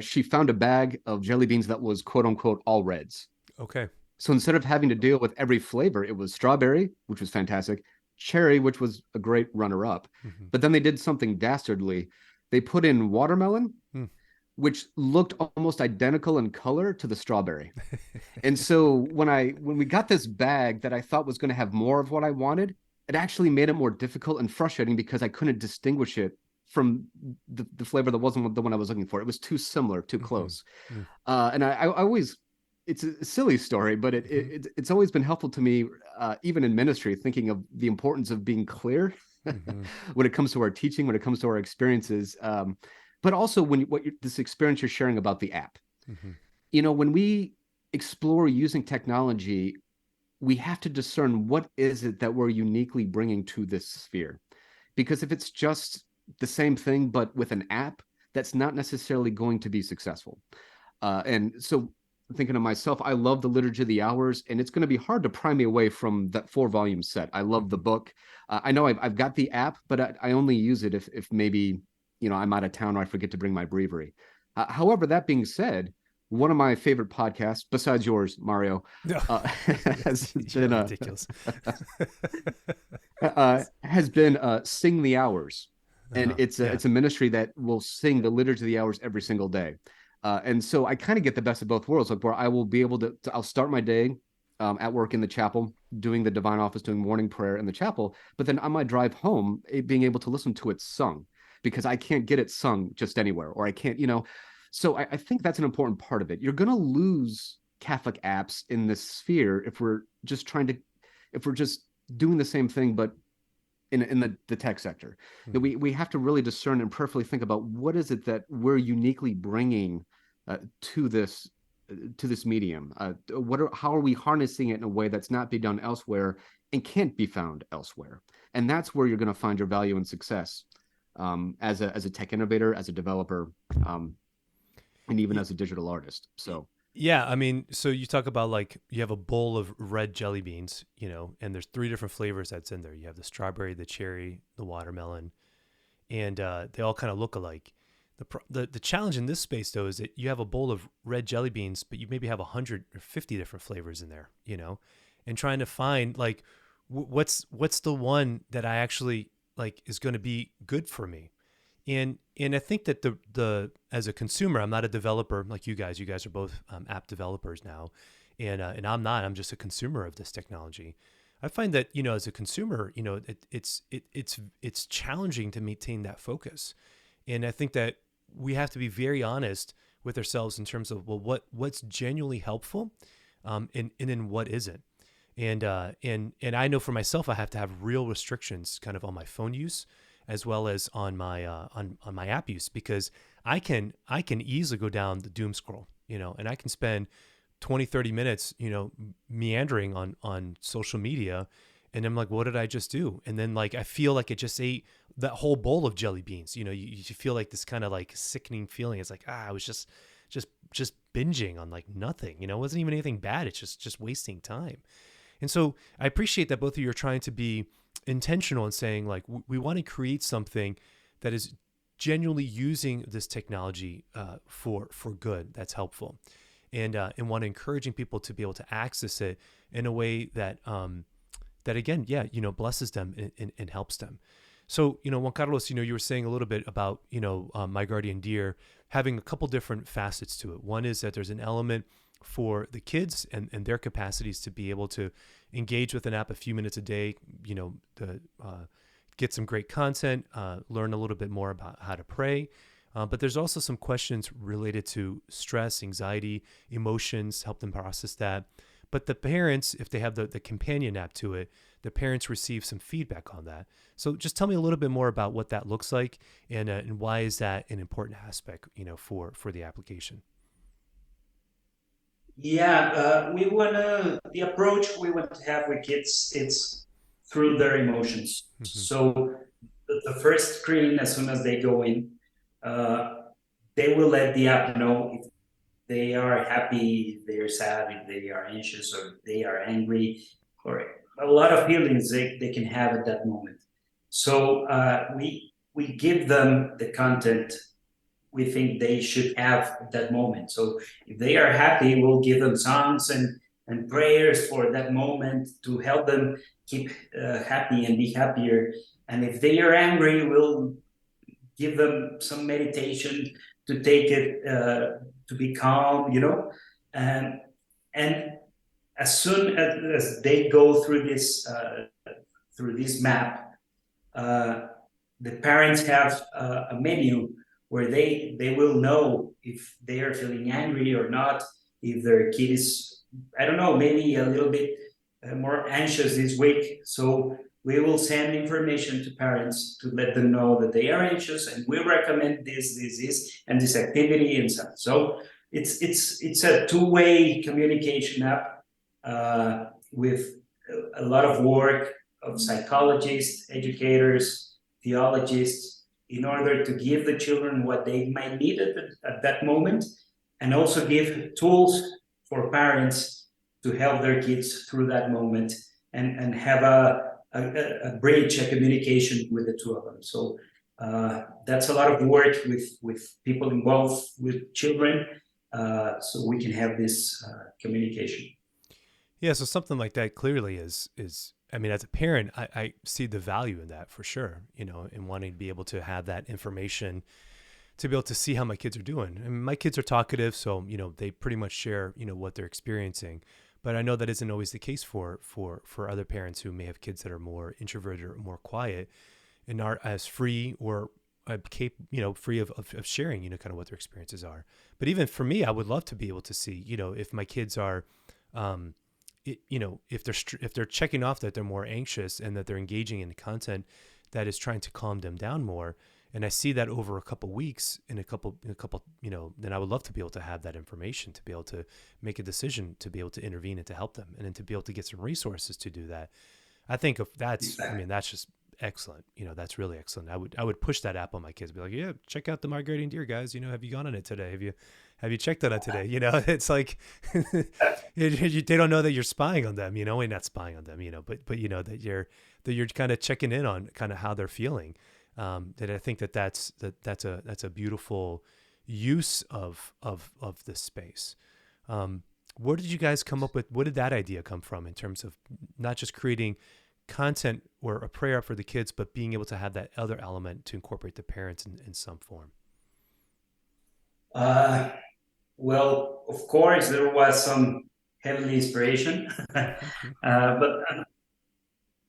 she found a bag of jelly beans that was quote unquote all reds. Okay. So instead of having to deal with every flavor, it was strawberry, which was fantastic, cherry, which was a great runner-up. Mm-hmm. But then they did something dastardly. They put in watermelon, which looked almost identical in color to the strawberry. And so when we got this bag that I thought was going to have more of what I wanted, it actually made it more difficult and frustrating because I couldn't distinguish it from the flavor that wasn't the one I was looking for. It was too similar, too close. And I always, it's a silly story, but it's always been helpful to me, even in ministry, thinking of the importance of being clear when it comes to our teaching, when it comes to our experiences. But also this experience you're sharing about the app. You know, when we explore using technology, we have to discern what is it that we're uniquely bringing to this sphere. Because if it's just the same thing, but with an app, that's not necessarily going to be successful. And so thinking of myself, I love the Liturgy of the Hours, and it's going to be hard to pry me away from that 4-volume set. I love the book. I know I've got the app, but I only use it if maybe, you know, I'm out of town or I forget to bring my breviary. However, that being said, one of my favorite podcasts, besides yours, Mario, has been ridiculous. Has been Sing the Hours, and it's a ministry that will sing the Liturgy of the Hours every single day. And so I kind of get the best of both worlds, like where I will be able to I'll start my day at work in the chapel, doing the divine office, doing morning prayer in the chapel, but then on my drive home, being able to listen to it sung, because I can't get it sung just anywhere, or I can't, you know. So I think that's an important part of it. You're going to lose Catholic apps in this sphere if we're just doing the same thing, but in the tech sector. That we have to really discern and prayerfully think about what is it that we're uniquely bringing to this medium. How are we harnessing it in a way that's not being done elsewhere and can't be found elsewhere? And that's where you're going to find your value and success as a tech innovator, as a developer, and even as a digital artist. So yeah, I mean, so you talk about like you have a bowl of red jelly beans, you know, and there's 3 different flavors that's in there. You have the strawberry, the cherry, the watermelon, and they all kind of look alike. The challenge in this space though is that you have a bowl of red jelly beans, but you maybe have 150 different flavors in there, you know, and trying to find like what's the one that I actually like is going to be good for me. And I think that the as a consumer, I'm not a developer like you guys. You guys are both app developers now, and I'm not. I'm just a consumer of this technology. I find that, you know, as a consumer, you know, it's challenging to maintain that focus, and I think that we have to be very honest with ourselves in terms of, well, what's genuinely helpful, and then what isn't. And I know for myself, I have to have real restrictions kind of on my phone use as well as on my on my app use, because I can easily go down the doom scroll, and I can spend 20, 30 minutes, meandering on social media. And I'm like, what did I just do? And then like, I feel like it just ate that whole bowl of jelly beans. You feel like this kind of like sickening feeling. It's like, I was just binging on like nothing, it wasn't even anything bad. It's just wasting time. And so I appreciate that both of you are trying to be intentional in saying like, we want to create something that is genuinely using this technology for good, that's helpful, and want to encouraging people to be able to access it in a way that that again, blesses them and helps them. So, Juan Carlos, you were saying a little bit about, My Guardian Dear having a couple different facets to it. One is that there's an element for the kids and their capacities to be able to engage with an app a few minutes a day, get some great content, learn a little bit more about how to pray. But there's also some questions related to stress, anxiety, emotions, help them process that. But the parents, if they have the companion app to it, the parents receive some feedback on that. So just tell me a little bit more about what that looks like, and why is that an important aspect, for the application? Yeah, the approach we want to have with kids, it's through their emotions. Mm-hmm. So the first screen, as soon as they go in, they will let the app know if they are happy, if they are sad, if they are anxious, or if they are angry, or a lot of feelings they can have at that moment. So we give them the content we think they should have at that moment. So if they are happy, we'll give them songs and prayers for that moment to help them keep happy and be happier. And if they are angry, we'll give them some meditation to take it to be calm, and as soon as they go through this map, the parents have a menu where they will know if they are feeling angry or not, if their kid is, I don't know, maybe a little bit more anxious this week. So we will send information to parents to let them know that they are anxious, and we recommend this, and this activity and so on. So it's a two-way communication app with a lot of work of psychologists, educators, theologists, in order to give the children what they might need at that moment, and also give tools for parents to help their kids through that moment and have a bridge, a communication with the two of them. So that's a lot of work with people involved with children, so we can have this communication. Yeah, so something like that clearly is I mean, as a parent, I see the value in that for sure, in wanting to be able to have that information to be able to see how my kids are doing. And my kids are talkative, so, they pretty much share, what they're experiencing. But I know that isn't always the case for other parents who may have kids that are more introverted or more quiet and aren't as free or free of sharing, kind of what their experiences are. But even for me, I would love to be able to see, if my kids are, if they're checking off that they're more anxious and that they're engaging in content that is trying to calm them down more, and I see that over a couple weeks, in a couple, then I would love to be able to have that information to be able to make a decision, to be able to intervene and to help them, and then to be able to get some resources to do that. I think that's just excellent. That's really excellent. I would push that app on my kids, be like, yeah, check out the My Guardian Dear, guys. Have you gone on it today? Have you checked that out today? It's like they don't know that you're spying on them, and not spying on them, but that you're kind of checking in on kind of how they're feeling. That I think that's a beautiful use of this space. Where did you guys come up with? What did that idea come from in terms of not just creating content or a prayer for the kids, but being able to have that other element to incorporate the parents in some form? Well, of course, there was some heavenly inspiration, but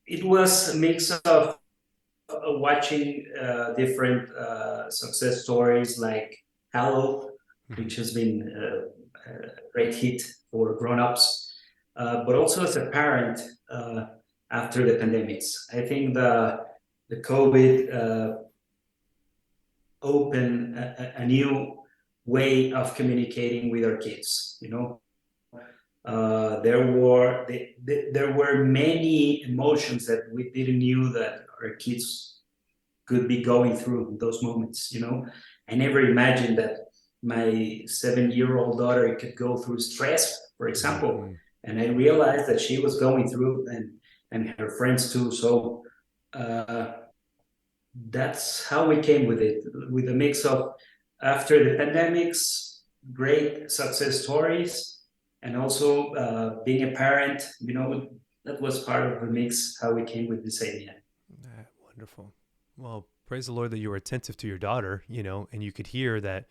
it was a mix of watching different success stories like Hello, which has been a great hit for grown-ups, but also as a parent after the pandemics. I think the COVID opened a new way of communicating with our kids. There were many emotions that we didn't knew that our kids could be going through in those moments. I never imagined that my 7-year-old daughter could go through stress, for example, and I realized that she was going through, and her friends too. So that's how we came with it, with a mix of, after the pandemics, great success stories, and also being a parent. That was part of the mix, how we came with this idea. Wonderful. Well, praise the Lord that you were attentive to your daughter, and you could hear that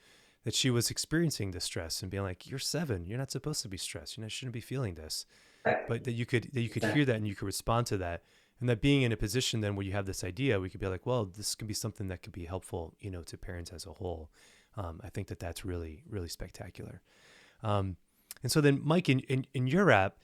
she was experiencing this stress and being like, you're 7, you're not supposed to be stressed, shouldn't be feeling this. But that you could hear that and you could respond to that. And that being in a position then where you have this idea, we could be like, well, this can be something that could be helpful, to parents as a whole. I think that that's really, really spectacular. And so then, Mike, in your app,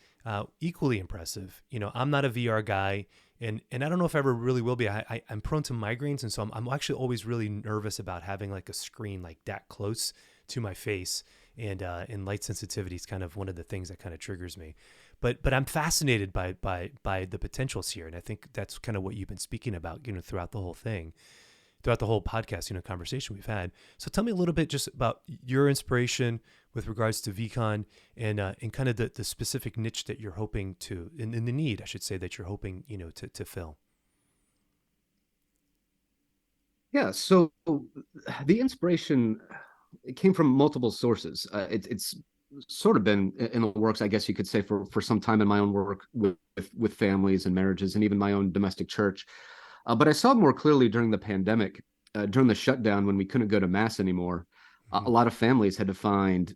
equally impressive. I'm not a VR guy, and I don't know if I ever really will be. I'm prone to migraines, and so I'm actually always really nervous about having like a screen like that close to my face, and light sensitivity is kind of one of the things that kind of triggers me. But I'm fascinated by the potentials here, and I think that's kind of what you've been speaking about, throughout the whole thing. Throughout the whole podcast, conversation we've had. So tell me a little bit just about your inspiration with regards to VCON and kind of the specific niche that you're hoping to, in the need, I should say, that you're hoping, to fill. Yeah. So the inspiration, it came from multiple sources. It's sort of been in the works, I guess you could say, for some time in my own work with families and marriages, and even my own domestic church. But I saw it more clearly during the pandemic, during the shutdown when we couldn't go to Mass anymore. A lot of families had to find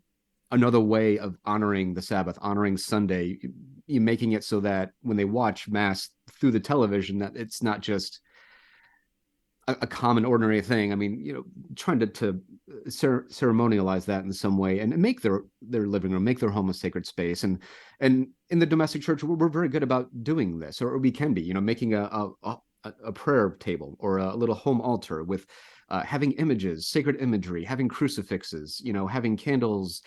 another way of honoring the Sabbath, honoring Sunday, making it so that when they watch Mass through the television, that it's not just a common, ordinary thing. I mean, trying to ceremonialize that in some way and make their living room, make their home a sacred space. And in the domestic church, we're very good about doing this, or we can be, making a prayer table or a little home altar with having images, sacred imagery, having crucifixes, having candles,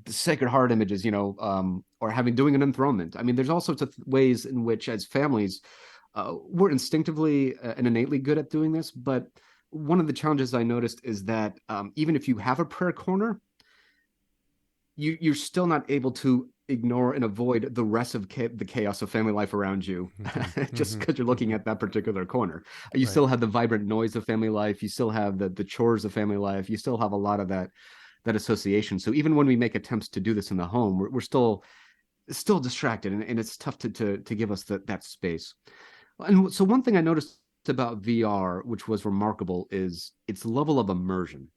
Sacred Heart images, or doing an enthronement. I mean, there's all sorts of ways in which, as families, we're instinctively and innately good at doing this. But one of the challenges I noticed is that even if you have a prayer corner, you're still not able to ignore and avoid the rest of the chaos of family life around you, just because you're looking at that particular corner. You still have the vibrant noise of family life. You still have the chores of family life. You still have a lot of that association. So even when we make attempts to do this in the home, we're still distracted, and it's tough to give us that space. And so one thing I noticed about VR, which was remarkable, is its level of immersion.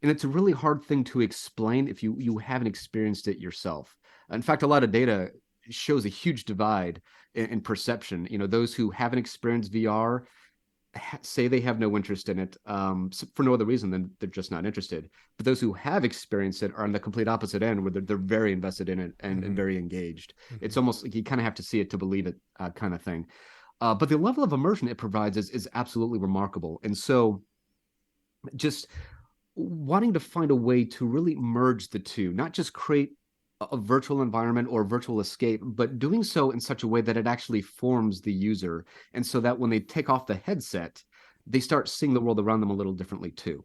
And it's a really hard thing to explain if you haven't experienced it yourself. In fact, a lot of data shows a huge divide in perception. Those who haven't experienced VR say they have no interest in it for no other reason than they're just not interested. But those who have experienced it are on the complete opposite end, where they're very invested in it and very engaged. It's almost like you kind of have to see it to believe it, kind of thing. But the level of immersion it provides is absolutely remarkable. And so just wanting to find a way to really merge the two, not just create a virtual environment or virtual escape, but doing so in such a way that it actually forms the user. And so that when they take off the headset, they start seeing the world around them a little differently too.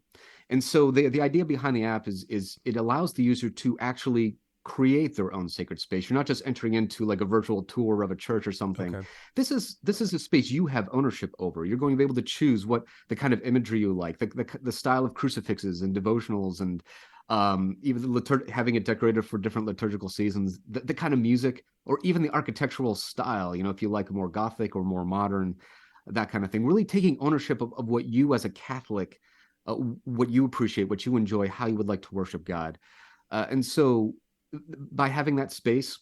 And so the idea behind the app is it allows the user to actually create their own sacred space. You're not just entering into like a virtual tour of a church or something. Okay. This is a space you have ownership over. You're going to be able to choose what the kind of imagery you like, the style of crucifixes and devotionals, and even having it decorated for different liturgical seasons, the kind of music, or even the architectural style, if you like more Gothic or more modern, that kind of thing. Really taking ownership of what you as a Catholic, what you appreciate, what you enjoy, how you would like to worship God. And so by having that space,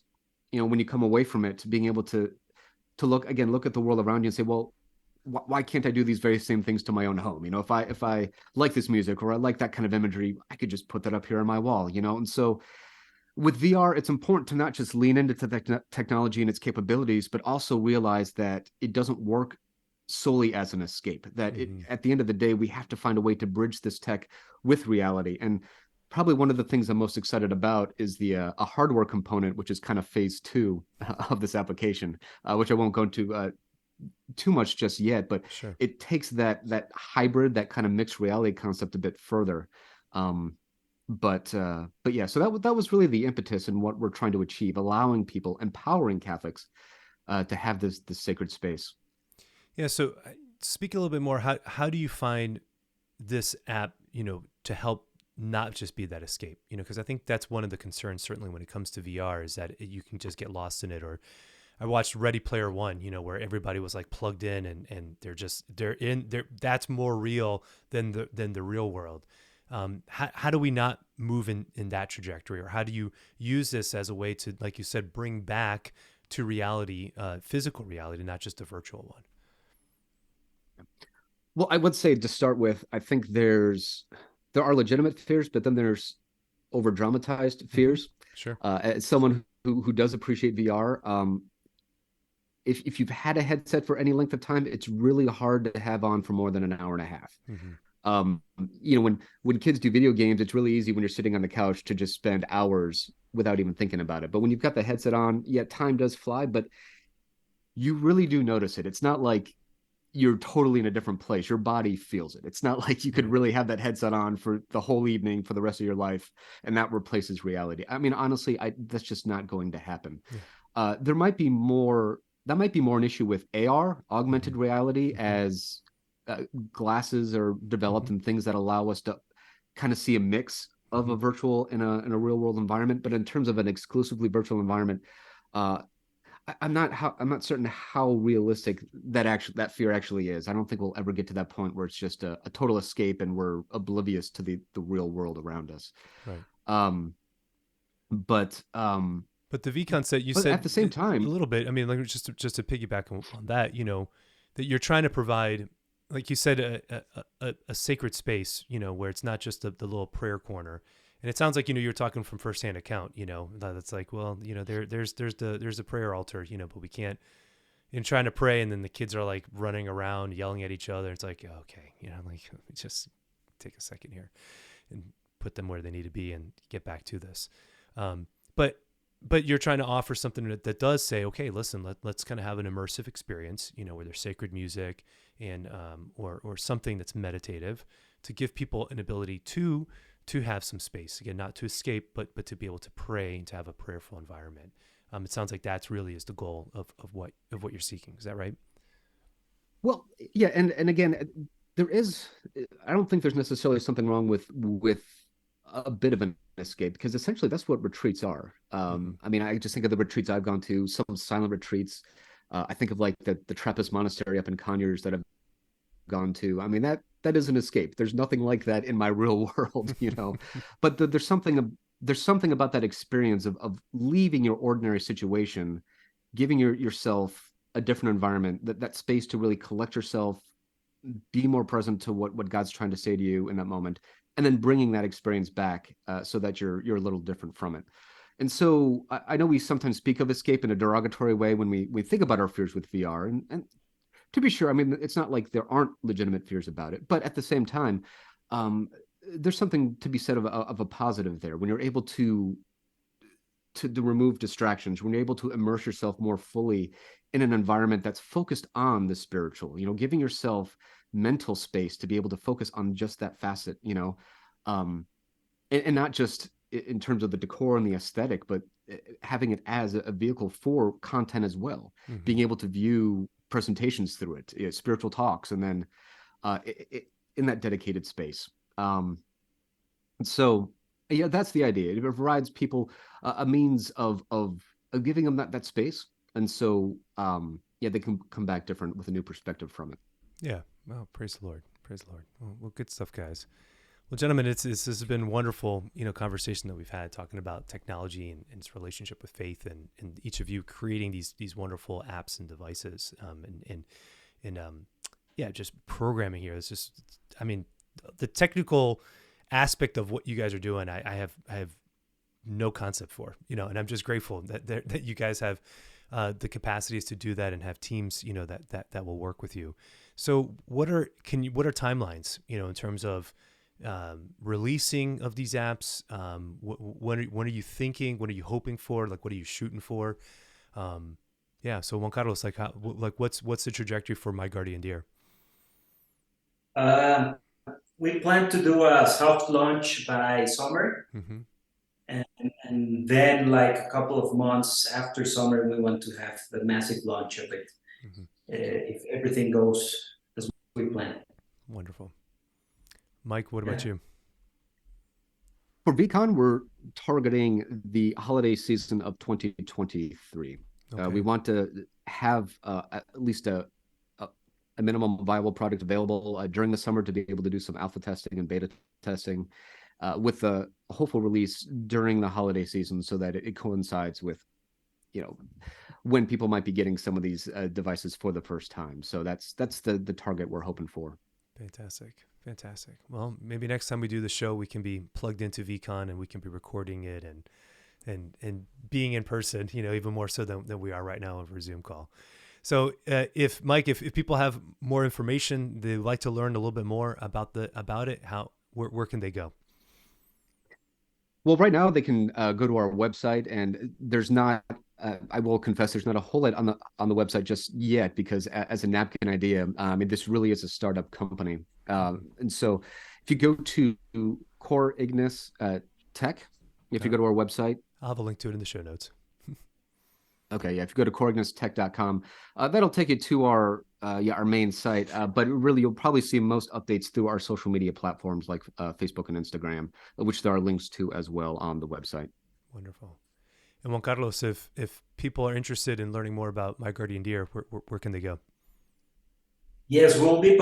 when you come away from it, being able to look at the world around you and say, well, why can't I do these very same things to my own home? If I like this music, or I like that kind of imagery, I could just put that up here on my wall, and so with VR, it's important to not just lean into the technology and its capabilities, but also realize that it doesn't work solely as an escape, that at the end of the day, we have to find a way to bridge this tech with reality. And probably one of the things I'm most excited about is the a hardware component, which is kind of phase 2 of this application, which I won't go into too much just yet, but Sure. it takes that hybrid, that kind of mixed reality concept a bit further. But yeah, so that was really the impetus in what we're trying to achieve, allowing people, empowering Catholics to have this sacred space. Yeah. So speak a little bit more. How do you find this app, to help not just be that escape, because I think that's one of the concerns, certainly when it comes to VR, is that you can just get lost in it. Or I watched Ready Player One, where everybody was like plugged in and they're in there. That's more real than the real world. How do we not move in that trajectory, or how do you use this as a way to, like you said, bring back to reality, physical reality, not just a virtual one? Well, I would say to start with, I think there are legitimate fears, but then there's over dramatized fears. Sure. As someone who does appreciate VR, if you've had a headset for any length of time, it's really hard to have on for more than an hour and a half. When kids do video games, it's really easy when you're sitting on the couch to just spend hours without even thinking about it. But when you've got the headset on, yeah, time does fly, but you really do notice it. It's not like you're totally in a different place. Your body feels it. It's not like you could really have that headset on for the whole evening for the rest of your life, and that replaces reality. I mean, honestly, that's just not going to happen. Yeah. That might be more an issue with AR, augmented reality, as glasses are developed and things that allow us to kind of see a mix of a virtual in a real world environment. But in terms of an exclusively virtual environment, I'm not certain how realistic that fear actually is. I don't think we'll ever get to that point where it's just a total escape and we're oblivious to the real world around us. Right. But the VCON set, you said at the same time, a little bit. I mean, like just to piggyback on that, that you're trying to provide, like you said, a sacred space, where it's not just the little prayer corner. And it sounds like, you're talking from firsthand account, that's like, well, there's a prayer altar, but we can't, trying to pray. And then the kids are like running around, yelling at each other. It's like, okay, like just take a second here and put them where they need to be and get back to this. But you're trying to offer something that does say, okay, listen, let's kind of have an immersive experience, where there's sacred music and, or something that's meditative, to give people an ability to have some space, again, not to escape, but to be able to pray and to have a prayerful environment. It sounds like that's really is the goal of what you're seeking. Is that right? Well, yeah. And again, I don't think there's necessarily something wrong with a bit of an escape, because essentially that's what retreats are. I mean, I just think of the retreats I've gone to, some silent retreats. I think of like the Trappist monastery up in Conyers that I've gone to. I mean, that is an escape. There's nothing like that in my real world, but there's something about that experience of leaving your ordinary situation, giving yourself a different environment, that space to really collect yourself, be more present to what God's trying to say to you in that moment, and then bringing that experience back so that you're a little different from it. And so I know we sometimes speak of escape in a derogatory way when we think about our fears with VR, and to be sure, I mean, it's not like there aren't legitimate fears about it, but at the same time, there's something to be said of a positive there when you're able to remove distractions, when you're able to immerse yourself more fully in an environment that's focused on the spiritual, giving yourself mental space to be able to focus on just that facet, and not just in terms of the decor and the aesthetic, but having it as a vehicle for content as well, being able to view presentations through it, spiritual talks, and then in that dedicated space. So yeah, that's the idea. It provides people a means of giving them that space, and so they can come back different with a new perspective from it. Yeah. Well, praise the Lord. Praise the Lord. Well, good stuff, guys. Well, gentlemen, this has been wonderful, conversation that we've had talking about technology and its relationship with faith, and each of you creating these wonderful apps and devices, just programming here. It's just, I mean, the technical aspect of what you guys are doing, I have no concept for, and I'm just grateful that you guys have the capacities to do that and have teams, that will work with you. So what are timelines, in terms of releasing of these apps? When are you thinking? What are you hoping for? Like, what are you shooting for? So Juan Carlos, what's the trajectory for My Guardian Deer? We plan to do a soft launch by summer. Mm-hmm. And then, like a couple of months after summer, we want to have the massive launch of it. Mm-hmm. If everything goes as we plan. Wonderful. Mike, what about you? For VCON, we're targeting the holiday season of 2023. Okay. We want to have at least a minimum viable product available during the summer to be able to do some alpha testing and beta testing with a hopeful release during the holiday season, so that it coincides with, when people might be getting some of these devices for the first time. So that's the target we're hoping for. Fantastic. Well, maybe next time we do the show, we can be plugged into VCON and we can be recording it and being in person, even more so than we are right now over a Zoom call. So if people have more information, they'd like to learn a little bit more about it, where can they go? Well, right now they can go to our website, and there's not, I will confess, there's not a whole lot on the website just yet, because as a napkin idea, this really is a startup company. And so if you go to Cor Ignis Tech, if you go to our website, I'll have a link to it in the show notes. Okay, yeah. If you go to corignistech.com, that'll take you to our main site. But really, you'll probably see most updates through our social media platforms like Facebook and Instagram, which there are links to as well on the website. Wonderful. And Juan Carlos, if people are interested in learning more about My Guardian Deer, where can they go? Yes, we'll be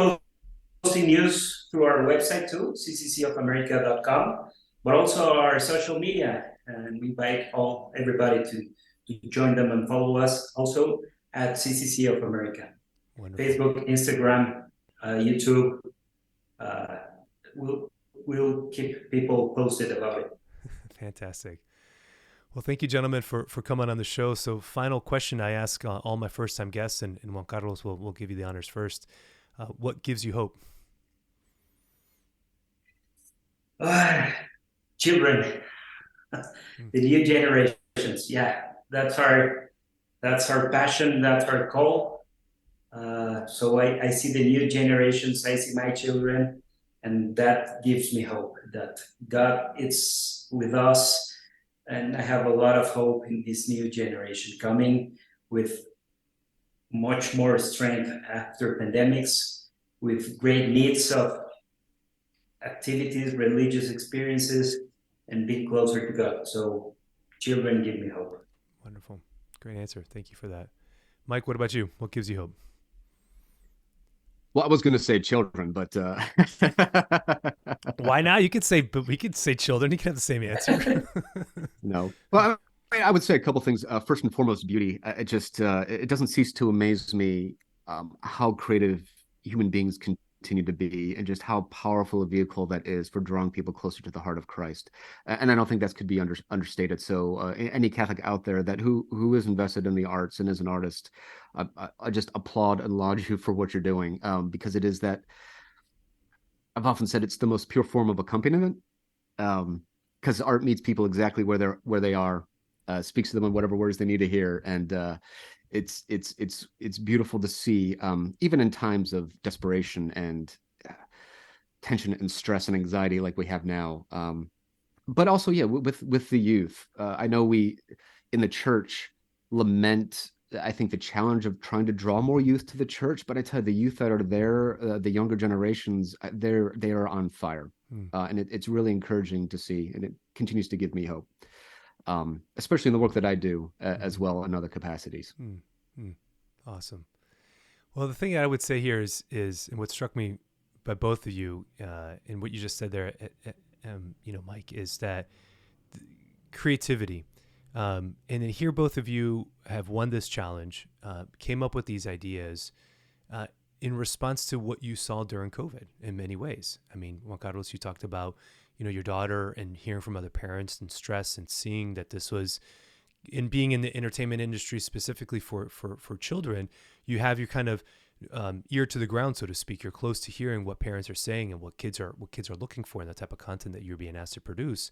posting news through our website too, cccofamerica.com, but also our social media, and we invite everybody to join them and follow us also at CCC of America. Wonderful. Facebook, Instagram, YouTube. We'll keep people posted about it. Fantastic. Well, thank you, gentlemen, for coming on the show. So final question I ask all my first-time guests, and Juan Carlos will give you the honors first. What gives you hope? Children, the new generations. Yeah. That's our passion. That's our goal. So I see the new generations. I see my children, and that gives me hope that God is with us. And I have a lot of hope in this new generation coming with much more strength after pandemics, with great needs of activities, religious experiences, and being closer to God. So children give me hope. Wonderful. Great answer. Thank you for that. Mike, what about you? What gives you hope? Well, I was going to say children, but why not? We could say children. You can have the same answer. No. Well, I would say a couple things. First and foremost, beauty. It doesn't cease to amaze me how creative human beings continue to be, and just how powerful a vehicle that is for drawing people closer to the heart of Christ. And I don't think that could be understated. So any Catholic out there who is invested in the arts and is an artist, I just applaud and laud you for what you're doing, because it is that, I've often said, it's the most pure form of accompaniment, because art meets people exactly where they are, speaks to them in whatever words they need to hear, and it's beautiful to see, even in times of desperation and tension and stress and anxiety like we have now. But also, with the youth, I know we in the church lament, I think, the challenge of trying to draw more youth to the church. But I tell you, the youth that are there, the younger generations, they are on fire, and it's really encouraging to see, and it continues to give me hope. Especially in the work that I do as well in other capacities. Awesome. Well, the thing I would say here is, and what struck me by both of you, and what you just said there, Mike, is that creativity. And then here, both of you have won this challenge, came up with these ideas in response to what you saw during COVID in many ways. I mean, Juan Carlos, you talked about, your daughter and hearing from other parents and stress and seeing that this was, in being in the entertainment industry specifically for children, you have your kind of ear to the ground, so to speak. You're close to hearing what parents are saying and what kids are looking for in the type of content that you're being asked to produce.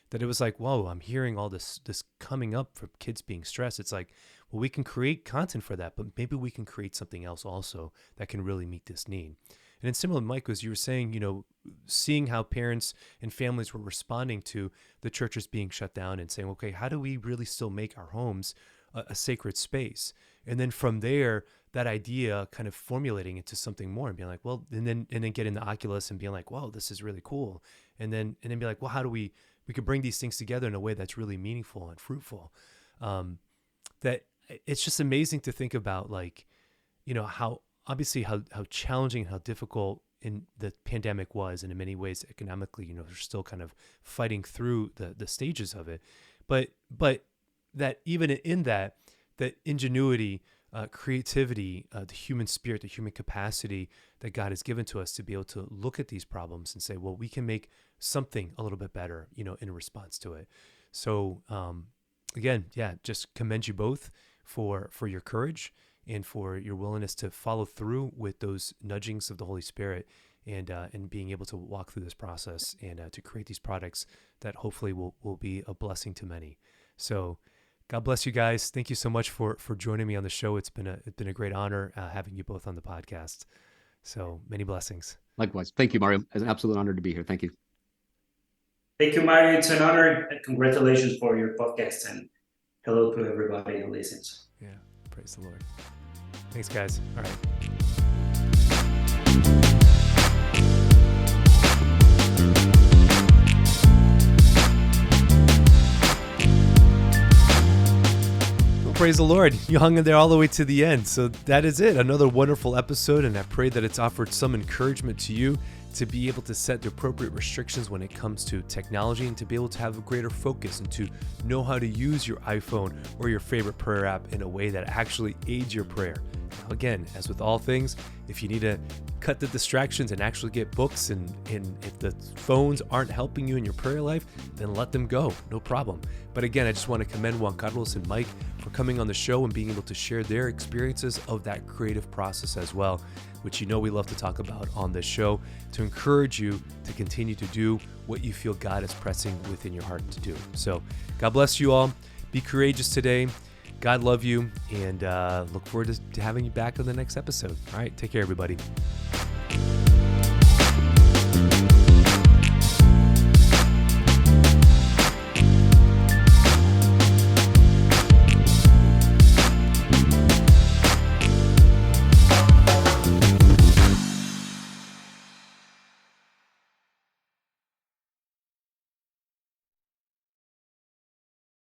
That it was like, whoa, I'm hearing all this coming up for kids being stressed. It's like, well, we can create content for that, but maybe we can create something else also that can really meet this need. And then similar, Mike, as you were saying, seeing how parents and families were responding to the churches being shut down and saying, okay, how do we really still make our homes a sacred space? And then from there, that idea kind of formulating into something more and being like, well, and then getting the Oculus and being like, whoa, this is really cool. And then be like, well, how do we could bring these things together in a way that's really meaningful and fruitful. That it's just amazing to think about, like, how obviously how challenging, how difficult in the pandemic was, and in many ways economically, they're still kind of fighting through the stages of it. But that even in that ingenuity, creativity, the human spirit, the human capacity that God has given to us to be able to look at these problems and say, well, we can make something a little bit better, in response to it. So again, just commend you both for your courage and for your willingness to follow through with those nudgings of the Holy Spirit, and being able to walk through this process and to create these products that hopefully will be a blessing to many. So God bless you guys. Thank you so much for joining me on the show. It's been a great honor having you both on the podcast. So many blessings. Likewise. Thank you, Mario. It's an absolute honor to be here. Thank you. Thank you, Mario. It's an honor. Congratulations for your podcast, and hello to everybody who listens. Yeah. Praise the Lord. Thanks, guys. All right. Praise the Lord. You hung in there all the way to the end. So that is it. Another wonderful episode. And I pray that it's offered some encouragement to you to be able to set the appropriate restrictions when it comes to technology, and to be able to have a greater focus and to know how to use your iPhone or your favorite prayer app in a way that actually aids your prayer. Now, again, as with all things, if you need to cut the distractions and actually get books, and if the phones aren't helping you in your prayer life, then let them go. No problem. But again, I just want to commend Juan Carlos and Mike for coming on the show and being able to share their experiences of that creative process as well, which we love to talk about on this show, to encourage you to continue to do what you feel God is pressing within your heart to do. So God bless you all. Be courageous today. God love you, and look forward to having you back on the next episode. All right, take care, everybody.